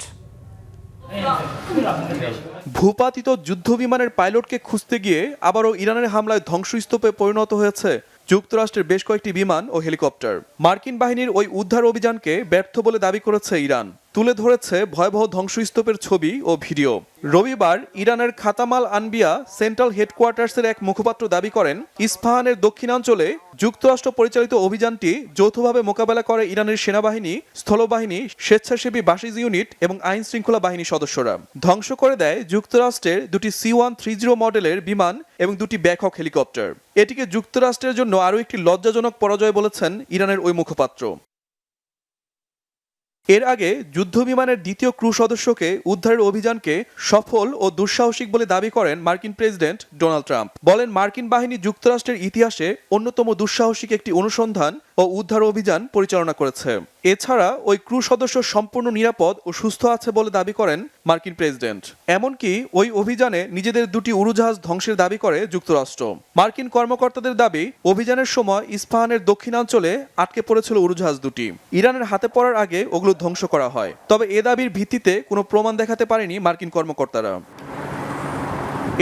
ভূপাতিত যুদ্ধবিমানের পাইলটকে খুঁজতে গিয়ে আবারও ইরানের হামলায় ধ্বংসস্তূপে পরিণত হয়েছে যুক্তরাষ্ট্রের বেশ কয়েকটি বিমান ও হেলিকপ্টার। মার্কিন বাহিনীর ওই উদ্ধার অভিযানকে ব্যর্থ বলে দাবি করেছে ইরান। তুলে ধরেছে ভয়াবহ ধ্বংসস্তূপের ছবি ও ভিডিও। রবিবার ইরানের খাতামাল আনবিয়া সেন্ট্রাল হেডকোয়ার্টার্সের এক মুখপাত্র দাবি করেন, ইস্পাহানের দক্ষিণাঞ্চলে যুক্তরাষ্ট্র পরিচালিত অভিযানটি যৌথভাবে মোকাবেলা করে ইরানের সেনাবাহিনী, স্থলবাহিনী, স্বেচ্ছাসেবী বাসিজ ইউনিট এবং আইন শৃঙ্খলা বাহিনী সদস্যরা। ধ্বংস করে দেয় যুক্তরাষ্ট্রের দুটি C-130 মডেলের বিমান এবং দুটি ব্ল্যাক হক হেলিকপ্টার। এটিকে যুক্তরাষ্ট্রের জন্য আরও একটি লজ্জাজনক পরাজয় বলেছেন ইরানের ওই মুখপাত্র। এর আগে যুদ্ধবিমানের দ্বিতীয় ক্রু সদস্যকে উদ্ধারের অভিযানকে সফল ও দুঃসাহসিক বলে দাবি করেন মার্কিন প্রেসিডেন্ট ডোনাল্ড ট্রাম্প। বলেন, মার্কিন বাহিনী যুক্তরাষ্ট্রের ইতিহাসে অন্যতম দুঃসাহসিক একটি অনুসন্ধান ও উদ্ধার অভিযান পরিচালনা করেছে। এছাড়া ওই ক্রু সদস্য সম্পূর্ণ নিরাপদ ও সুস্থ আছে বলে দাবি করেন মার্কিন প্রেসিডেন্ট। এমনকি ওই অভিযানে নিজেদের দুটি উড়োজাহাজ ধ্বংসের দাবি করে যুক্তরাষ্ট্র। মার্কিন কর্মকর্তাদের দাবি, অভিযানের সময় ইস্পাহানের দক্ষিণাঞ্চলে আটকে পড়েছিল উড়োজাহাজ দুটি। ইরানের হাতে পড়ার আগে ওগুলো ধ্বংস করা হয়। তবে এ দাবির ভিত্তিতে কোনো প্রমাণ দেখাতে পারেনি মার্কিন কর্মকর্তারা।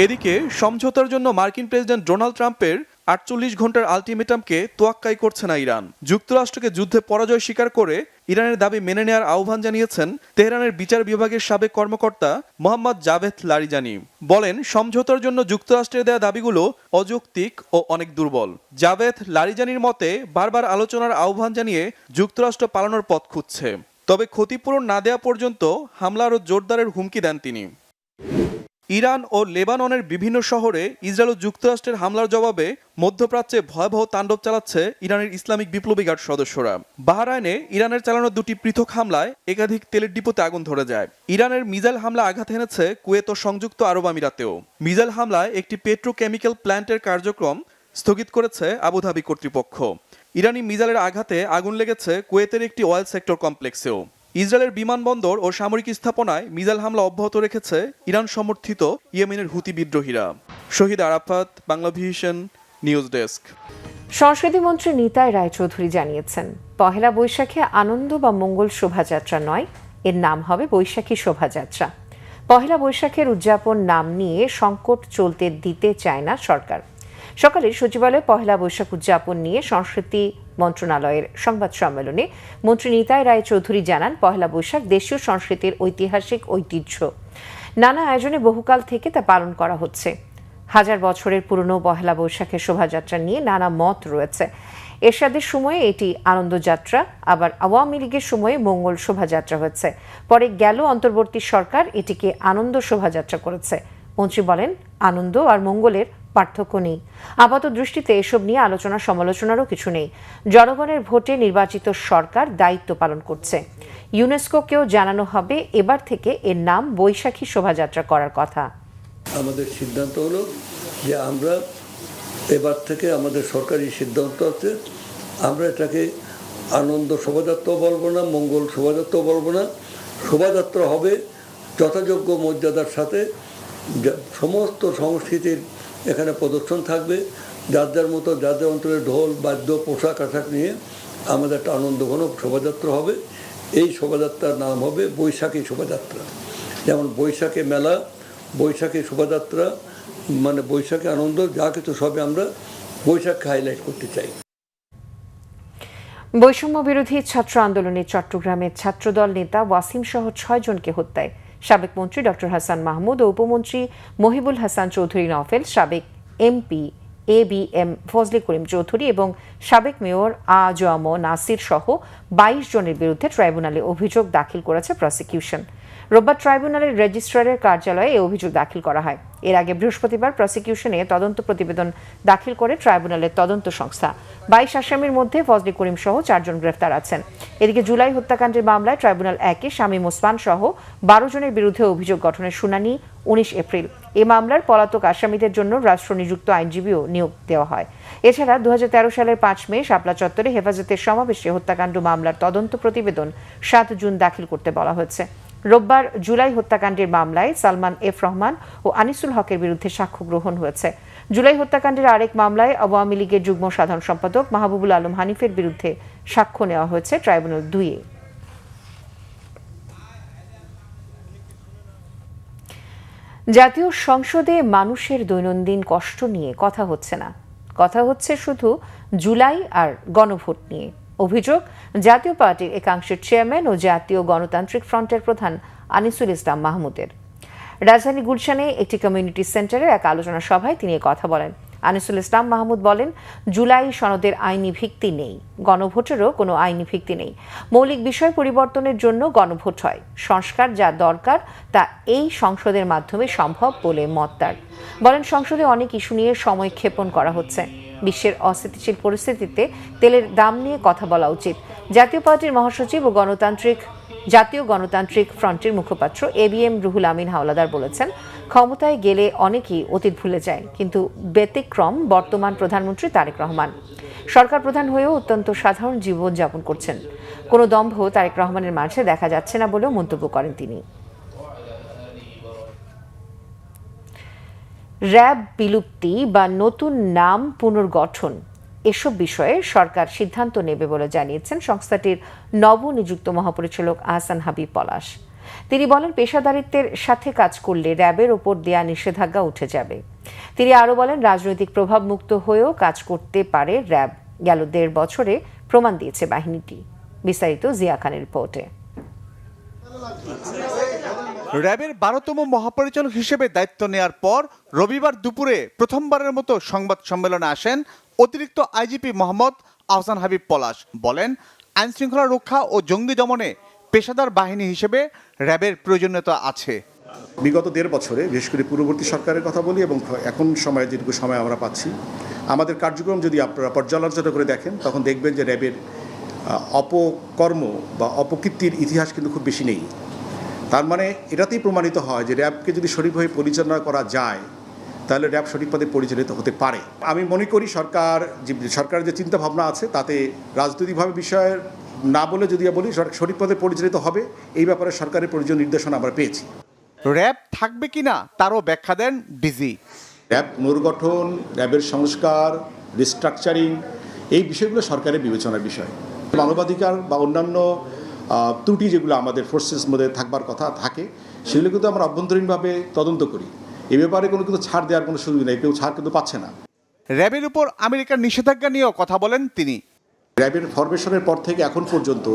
এদিকে সমঝোতার জন্য মার্কিন প্রেসিডেন্ট ডোনাল্ড ট্রাম্পের 48 ঘন্টার আলটিমেটামকে তোয়াক্কাই করছে না ইরান। যুক্তরাষ্ট্রকে যুদ্ধে পরাজয় স্বীকার করে ইরানের দাবি মেনে নেওয়ার আহ্বান জানিয়েছেন তেহরানের বিচার বিভাগের সাবেক কর্মকর্তা মোহাম্মদ জাভেদ লারিজানি। বলেন, সমঝোতার জন্য যুক্তরাষ্ট্রের দেয়া দাবিগুলো অযৌক্তিক ও অনেক দুর্বল। জাভেদ লারিজানির মতে, বারবার আলোচনার আহ্বান জানিয়ে যুক্তরাষ্ট্র পালানোর পথ খুঁজছে। তবে ক্ষতিপূরণ না দেওয়া পর্যন্ত হামলা আরও জোরদারের হুমকি দেন তিনি। ইরান ও লেবাননের বিভিন্ন শহরে ইসরায়েল ও যুক্তরাষ্ট্রের হামলার জবাবে মধ্যপ্রাচ্যে ভয়াবহ তাণ্ডব চালাচ্ছে ইরানের ইসলামিক বিপ্লবী গার্ড সদস্যরা। বাহরাইনে ইরানের চালানো দুটি পৃথক হামলায় একাধিক তেলের ডিপোতে আগুন ধরে যায়। ইরানের মিসাইল হামলা আঘাত এনেছে কুয়েত ও সংযুক্ত আরব আমিরাতেও। মিসাইল হামলায় একটি পেট্রোকেমিক্যাল প্ল্যান্টের কার্যক্রম স্থগিত করেছে আবুধাবি কর্তৃপক্ষ। ইরানি মিসাইলের আঘাতে আগুন লেগেছে কুয়েতের একটি অয়েল সেক্টর কমপ্লেক্সেও। ইসরায়েলের বিমানবন্দর ও সামরিক স্থাপনায় মিসাইল হামলা অব্যাহত রেখেছে ইরান সমর্থিত ইয়েমেনের হুতি বিদ্রোহীরা। শহীদ আরাফাত, বাংলাভিশন নিউজ ডেস্ক। সংস্কৃতিমন্ত্রী নিতাই রায়চৌধুরী জানিয়েছেন, পহেলা বৈশাখে আনন্দ বা মঙ্গল শোভাযাত্রা নয়, এর নাম হবে বৈশাখী শোভাযাত্রা। পহেলা বৈশাখের উদযাপন নাম নিয়ে সংকট চলতে দিতে চায় না সরকার। সকালে সচিবালয়ে পহেলা বৈশাখ উদযাপন নিয়ে সংস্কৃতি মন্ত্রণালয়ের সংবাদ সম্মেলনে মন্ত্রী নিতাই রায়চৌধুরী জানান, পহেলা বৈশাখ দেশীয় সংস্কৃতির ঐতিহাসিক ঐতিহ্য। নানা আয়োজনে বহুকাল থেকে তা পালন করা হচ্ছে। হাজার বছরের পুরনো পহেলা বৈশাখের শোভাযাত্রা নিয়ে নানা মত রয়েছে। এরশাদের সময়ে এটি আনন্দযাত্রা, আবার আওয়ামী লীগের সময়ে মঙ্গল শোভাযাত্রা হয়েছে। পরে গেল অন্তর্বর্তী সরকার এটিকে আনন্দ শোভাযাত্রা করেছে। মন্ত্রী বলেন, আনন্দ আর মঙ্গলের পার্থক্য নেই। আপাত দৃষ্টিতে এসব নিয়ে আলোচনা সমালোচনারও কিছু নেই। জনগণের ভোটে নির্বাচিত সরকার দায়িত্ব পালন করছে। ইউনেস্কোকেও জানানো হবে এবার থেকে এর নাম বৈশাখী শোভাযাত্রা করার কথা। আমাদের সিদ্ধান্ত হলো যে আমরা এবার থেকে আমাদের সরকারি সিদ্ধান্ত আছে, আমরা এটাকে আনন্দ শোভাযাত্রাও বলবো না, মঙ্গল শোভাযাত্রাও বলবো না। শোভাযাত্রা হবে যথাযোগ্য মর্যাদার সাথে, সমস্ত সংস্কৃতির এখানে প্রদর্শন থাকবে। যার যার মতো যার যার অঞ্চলের ঢোল বাদ্য পোশাক আশাক নিয়ে আমাদের একটা আনন্দঘন শোভাযাত্রা হবে। এই শোভাযাত্রার নাম হবে বৈশাখী শোভাযাত্রা। যেমন বৈশাখী মেলা, বৈশাখী শোভাযাত্রা, মানে বৈশাখী আনন্দ, যা কিছু সবে আমরা বৈশাখকে হাইলাইট করতে চাই। বৈষম্য বিরোধী ছাত্র আন্দোলনে চট্টগ্রামের ছাত্রদল নেতা ওয়াসিম সহ 6 জনকে হত্যায় সাবেক মন্ত্রী ডক্টর হাসান মাহমুদ ও উপমন্ত্রী মহিবুল হাসান চৌধুরী নফেল, সাবেক এমপি ABM ফজলে করিম চৌধুরী এবং সাবেক মেয়র আজম নাসির সহ 22 জনের বিরুদ্ধে ট্রাইব্যুনালে অভিযোগ দাখিল করেছে প্রসিকিউশন। রোববার ট্রাইব্যুনালের রেজিস্ট্রারের কার্যালয়ে এই অভিযোগ দাখিল করা হয়। এর আগে বৃহস্পতিবার প্রসিকিউশনে তদন্ত প্রতিবেদন দাখিল করে ট্রাইব্যুনালের তদন্ত সংস্থা। 22 আসামির মধ্যে ফজলে করিম সহ 4 জন গ্রেফতার আছেন। এদিকে জুলাই হত্যাকাণ্ডের মামলায় ট্রাইব্যুনাল 1-এ শামীম ওসমান সহ 12 জনের বিরুদ্ধে অভিযোগ গঠনের শুনানি 19 এপ্রিল। এই মামলার পলাতক আসামিদের জন্য রাষ্ট্র নিযুক্ত আইনজীবীও নিয়োগ দেওয়া হয়। এছাড়া 2013 সালের 5 মে শাপলা চত্বরে হেফাজতের সমাবেশে হত্যাকাণ্ড মামলার তদন্ত প্রতিবেদন 7 জুন দাখিল করতে বলা হয়েছে। রোববার জুলাই হত্যাকাণ্ডের মামলায় সালমান এফ রহমান ও আনিসুল হকের বিরুদ্ধে সাক্ষ্য গ্রহণ হয়েছে। জুলাই হত্যাকাণ্ডের আরেক মামলায় আওয়ামী লীগের যুগ্ম সাধারণ সম্পাদক মাহবুবুল আলম হানিফের বিরুদ্ধে সাক্ষ্য নেওয়া হয়েছে ট্রাইব্যুনাল 2-এ। জাতীয় সংসদে মানুষের দৈনন্দিন কষ্ট নিয়ে কথা হচ্ছে না, কথা হচ্ছে শুধু জুলাই আর গণভোট নিয়ে। অভিযোগ জাতীয় পার্টির একাংশের চেয়ারম্যান ও জাতীয় গণতান্ত্রিক ফ্রন্টের প্রধান আনিসুল ইসলাম মাহমুদের। রাজধানী গুলশানে একটি কমিউনিটি সেন্টারে এক আলোচনা সভায় তিনি কথা বলেন। আনিসুল ইসলাম মাহমুদ বলেন, জুলাই সনদের আইনি ভিত্তি নেই, গণভোটেরও কোনো আইনি ভিত্তি নেই। মৌলিক বিষয় পরিবর্তনের জন্য গণভোট হয়। সংস্কার যা দরকার তা এই সংসদের মাধ্যমে সম্ভব বলে মত তার। বলেন, সংসদে অনেক ইস্যু নিয়ে সময় ক্ষেপণ করা হচ্ছে। বিশ্বের অস্থিতিশীল পরিস্থিতিতে তেলের দাম নিয়ে কথা বলা উচিত। জাতীয় পার্টির মহাসচিব ও জাতীয় গণতান্ত্রিক ফ্রন্টের মুখপাত্র ABM রুহুল আমিন হাওলাদার বলেছেন, ক্ষমতায় গেলে অনেকেই অতীত ভুলে যায়, কিন্তু ব্যতিক্রম বর্তমান প্রধানমন্ত্রী তারেক রহমান। সরকার প্রধান হয়েও অত্যন্ত সাধারণ জীবন যাপন করছেন। কোনো দম্ভ তারেক রহমানের মাঝে দেখা যাচ্ছে না বলেও মন্তব্য করেন তিনি। র্যাব বিলুপ্তি বা নতুন নাম পুনর্গঠন এসব বিষয়ে সরকার সিদ্ধান্ত নেবে বলে জানিয়েছেন সংস্থাটির নবনিযুক্ত মহাপরিচালক আহসান হাবিব পলাশ। তিনি বলেন, পেশাদারিত্বের সাথে কাজ করলে র্যাবের ওপর দেয়া নিষেধাজ্ঞা উঠে যাবে। তিনি আরও বলেন, রাজনৈতিক প্রভাব মুক্ত হয়েও কাজ করতে পারে র্যাব। গেল 1.5 বছরে প্রমাণ দিয়েছে বাহিনীটি। বিস্তারিত জিয়া খানের রিপোর্টে। র্যাবের 12তম মহাপরিচালক হিসেবে দায়িত্ব নেয়ার পর রবিবার দুপুরে প্রথমবারের মতো সংবাদ সম্মেলনে আসেন অতিরিক্ত আইজিপি মোহাম্মদ আহসান হাবিব পলাশ। বলেন, আইনশৃঙ্খলা রক্ষা ও জঙ্গি দমনে পেশাদার বাহিনী হিসেবে র্যাবের প্রয়োজনীয়তা আছে। বিগত 1.5 বছরে বিশেষ করে পূর্ববর্তী সরকারের কথা বলি এবং এখন সময় যেটুকু সময় আমরা পাচ্ছি, আমাদের কার্যক্রম যদি আপনারা পর্যালোচনা করে দেখেন, তখন দেখবেন যে র্যাবের অপকর্ম বা অপকীর্তির ইতিহাস কিন্তু খুব বেশি নেই। তার মানে এটাতেই প্রমাণিত হয় যে র্যাবকে যদি সঠিকভাবে পরিচালনা করা যায়, তাহলে র্যাব সঠিকভাবে পরিচালিত হতে পারে। আমি মনে করি সরকারের যে চিন্তা ভাবনা আছে তাতে রাজনৈতিকভাবে বিষয় না বলে যদি বলি সঠিকভাবে পরিচালিত হবে, এই ব্যাপারে সরকারের প্রয়োজনীয় নির্দেশনা আমরা পেয়েছি। র্যাব থাকবে কিনা তারও ব্যাখ্যা দেন ডিজি। র্যাব পুনর্গঠন, র্যাবের সংস্কার, রিস্ট্রাকচারিং এই বিষয়গুলো সরকারের বিবেচনার বিষয়। মানবাধিকার বা অন্যান্য ত্রুটি যেগুলো আমাদের ফোর্সেস মধ্যে থাকবার কথা থাকে সেগুলো কিন্তু আমরা অভ্যন্তরীণভাবে তদন্ত করি। এ ব্যাপারে কোনো কিন্তু ছাড় দেওয়ার কোনো সুযোগ নেই, কেউ ছাড় কিন্তু পাচ্ছে না। র্যাবের উপর আমেরিকার নিষেধাজ্ঞা নিয়েও কথা বলেন তিনি। র্যাবের ফরমেশনের পর থেকে এখন পর্যন্ত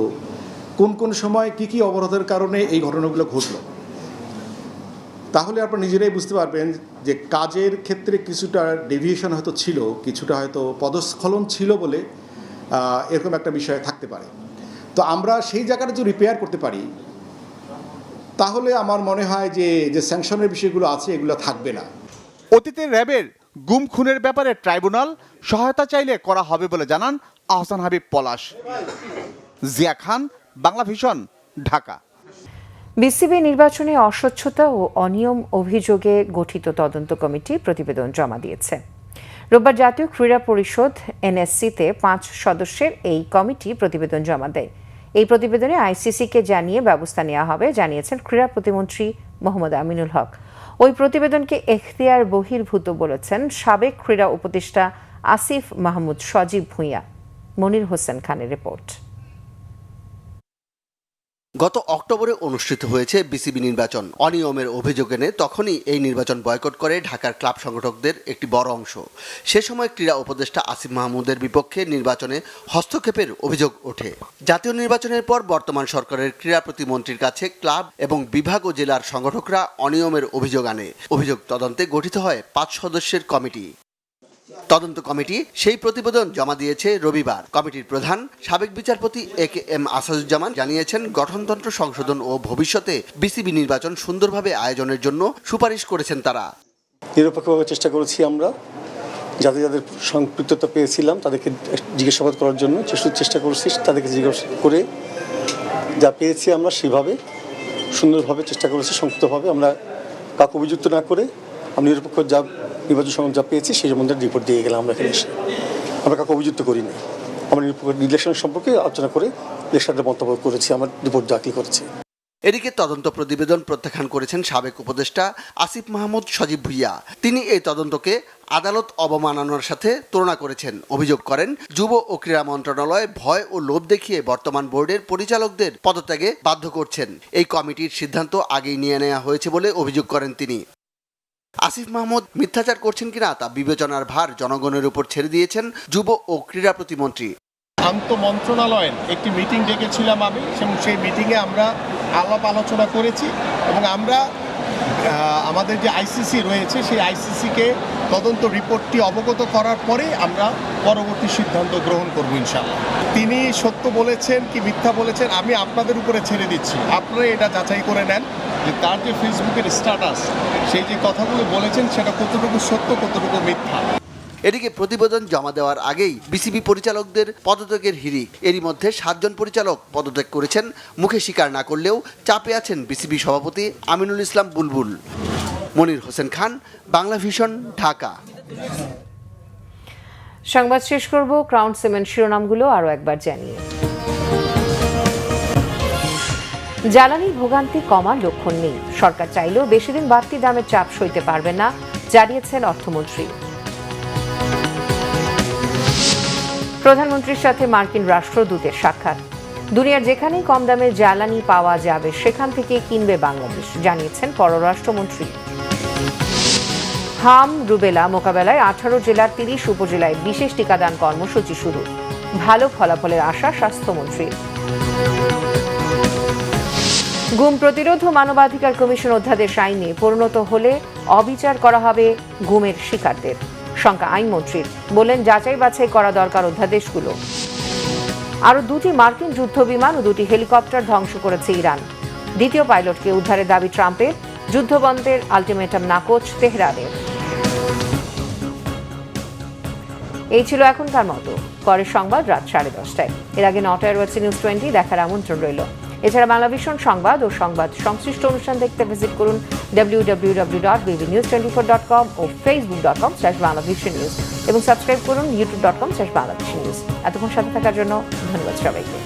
কোন কোন সময় কি অবরোধের কারণে এই ঘটনাগুলো ঘটল, তাহলে আপনারা নিজেরাই বুঝতে পারবেন যে কাজের ক্ষেত্রে কিছুটা ডেভিয়েশন হয়তো ছিল, কিছুটা হয়তো পদস্খলন ছিল বলে এরকম একটা বিষয় থাকতে পারে। তো আমরা সেই জায়গাটা যদি রিপেয়ার করতে পারি তাহলে আমার মনে হয় যে স্যাংশনের বিষয়গুলো আছে এগুলো থাকবে না। অতীতে র্যাবের গুম খুনের ব্যাপারে ট্রাইব্যুনাল সহায়তা চাইলে করা হবে বলে জানান আহসান হাবিব পলাশ। জিয়া খান, বাংলা ভিশন, ঢাকা। বিসিবি নির্বাচনে অস্বচ্ছতা ও অনিয়ম অভিযোগে গঠিত তদন্ত কমিটি প্রতিবেদন জমা দিয়েছে। রোববার জাতীয় ক্রীড়া পরিষদ এনএসসিতে 5 সদস্যের এই কমিটি প্রতিবেদন জমা দেয়। এই প্রতিবেদনে আইসিসিকে জানিয়ে ব্যবস্থা নেওয়া হবে জানিয়েছেন ক্রীড়া প্রতিমন্ত্রী মোহাম্মদ আমিনুল হক। ওই প্রতিবেদনকে এখতিয়ার বহির্ভূত বলেছেন সাবেক ক্রীড়া উপদেষ্টা আসিফ মাহমুদ সজীব ভুঁইয়া। মনির হোসেন খানের রিপোর্ট। গত অক্টোবরে অনুষ্ঠিত হয়েছে বিসিবি নির্বাচন। অনিয়মের অভিযোগ এনে তখনই এই নির্বাচন বয়কট করে ঢাকার ক্লাব সংগঠকদের একটি বড় অংশ। সে সময় ক্রীড়া উপদেষ্টা আসিফ মাহমুদের বিপক্ষে নির্বাচনে হস্তক্ষেপের অভিযোগ ওঠে। জাতীয় নির্বাচনের পর বর্তমান সরকারের ক্রীড়া প্রতিমন্ত্রীর কাছে ক্লাব এবং বিভাগ ও জেলার সংগঠকরা অনিয়মের অভিযোগ আনে। অভিযোগ তদন্তে গঠিত হয় 5 সদস্যের কমিটি। তদন্ত কমিটি সেই প্রতিবেদন জমা দিয়েছে রবিবার। কমিটির প্রধান সাবেক বিচারপতি AKM আসাদুজ্জামান জানিয়েছেন গঠনতন্ত্র সংশোধন ও ভবিষ্যতে বিসিবি নির্বাচন সুন্দরভাবে আয়োজনের জন্য সুপারিশ করেছেন তারা। নিরপেক্ষভাবে চেষ্টা করেছি আমরা, যাদের সম্পৃক্ততা পেয়েছিলাম তাদেরকে জিজ্ঞাসাবাদ করার জন্য চেষ্টা করেছি। তাদেরকে জিজ্ঞাসা করে যা পেয়েছি আমরা সেভাবে সুন্দরভাবে চেষ্টা করেছি, সংক্ষিপ্তভাবে। আমরা কাউকে অভিযুক্ত না করে আমি নিরপেক্ষ নির্বাচন সংক্রান্ত যা পেয়েছি সেই সম্বন্ধে রিপোর্ট দিয়ে গেলাম। আমরা এখানে এসে আমরা কাউকে অভিযুক্ত করিনি। আমরা ইলেকশন সম্পর্কে আলোচনা করে ইলেকশনের মন্তব্য করেছি, আমার রিপোর্ট দাখিল করেছি। এদিকে তদন্ত প্রতিবেদন প্রত্যাখ্যান করেছেন সাবেক উপদেষ্টা আসিফ মাহমুদ সজীব ভুঁইয়া। তিনি এই তদন্তকে আদালত অবমাননার সাথে তুলনা করেছেন। অভিযোগ করেন যুব ও ক্রীড়া মন্ত্রণালয় ভয় ও লোভ দেখিয়ে বর্তমান বোর্ডের পরিচালকদের পদত্যাগে বাধ্য করছেন। এই কমিটির সিদ্ধান্ত আগেই নিয়ে নেওয়া হয়েছে বলে অভিযোগ করেন তিনি। আসিফ মাহমুদ মিথ্যাচার করছেন কিনা তা বিবেচনার ভার জনগণের উপর ছেড়ে দিয়েছেন যুব ও ক্রীড়া প্রতিমন্ত্রী। আন্তঃমন্ত্রণালয়ের একটি মিটিং ডেকেছিলাম আমি, এবং সেই মিটিংয়ে আমরা আলাপ আলোচনা করেছি এবং আমরা আমাদের যে আইসিসি রয়েছে সেই আইসিসিকে তদন্ত রিপোর্টটি অবগত করার পরে আমরা পরবর্তী সিদ্ধান্ত গ্রহণ করব ইনশাআল্লাহ। তিনি সত্য বলেছেন কি মিথ্যা বলেছেন আমি আপনাদের উপরে ছেড়ে দিচ্ছি। আপনারা এটা যাচাই করে নেন যে তার যে ফেসবুকের স্ট্যাটাস, সেই যে কথাগুলো বলেছেন সেটা কতটুকু সত্য কতটুকু মিথ্যা। এদিকে প্রতিবেদন জমা দেওয়ার আগেই বিসিবি পরিচালকদের পদত্যাগের হিড়িক। এরই মধ্যে 7 জন পরিচালক পদত্যাগ করেছেন। মুখে স্বীকার না করলেও চাপে আছেন বিসিবি সভাপতি আমিনুল ইসলাম বুলবুল। মনির হোসেন খান, বাংলা ভিশন, ঢাকা। সংবাদ শেষ করব ক্রাউন সিমেন্ট শিরোনামগুলো আরও একবার জানিয়ে। জ্বালানির ভোগান্তি কমার লক্ষণ নেই। সরকার চাইলেও বেশি দিন বাড়তি দামের চাপ সইতে পারবে না, জানিয়েছেন অর্থমন্ত্রী। প্রধানমন্ত্রীর সাথে মার্কিন রাষ্ট্রদূতের সাক্ষাৎ। দুনিয়ার যেখানেই কম দামে জ্বালানি পাওয়া যাবে সেখান থেকে কিনবে বাংলাদেশ, জানিয়েছেন পররাষ্ট্রমন্ত্রী। হাম রুবেলা মোকাবেলায় 18 জেলার 30 উপজেলায় বিশেষ টিকাদান কর্মসূচি শুরু। ভালো ফলাফলের আশা স্বাস্থ্যমন্ত্রীর। গুম প্রতিরোধ ও মানবাধিকার কমিশন অধ্যাদেশ আইনে পরিণত হলে অবিচার করা হবে গুমের শিকারদের, শঙ্কা আইনমন্ত্রীর। বলেন যাচাই বাছাই করা দরকার অধ্যাদেশগুলো। আরও 2টি মার্কিন যুদ্ধবিমান ও 2টি হেলিকপ্টার ধ্বংস করেছে ইরান। দ্বিতীয় পাইলটকে উদ্ধারের দাবি ট্রাম্পের। যুদ্ধবন্ধের আলটিমেটাম নাকচ তেহরানের। এই ছিল এখনকার মতো। পরের সংবাদ রাত 10:30টায়। এর আগে 9টায় রয়েছে নিউজ 20 দেখার আমন্ত্রণ রইল। এছাড়া বাংলা ভিশন সংবাদ ও সংবাদ সংশ্লিষ্ট অনুষ্ঠান দেখতে ভিজিট করুন www.bbnews24.com ও facebook.com/banglavishnnews এবং সাবস্ক্রাইব করুন youtube.com/banglavishnnews। এতক্ষণ সাথে থাকার জন্য ধন্যবাদ সবাইকে।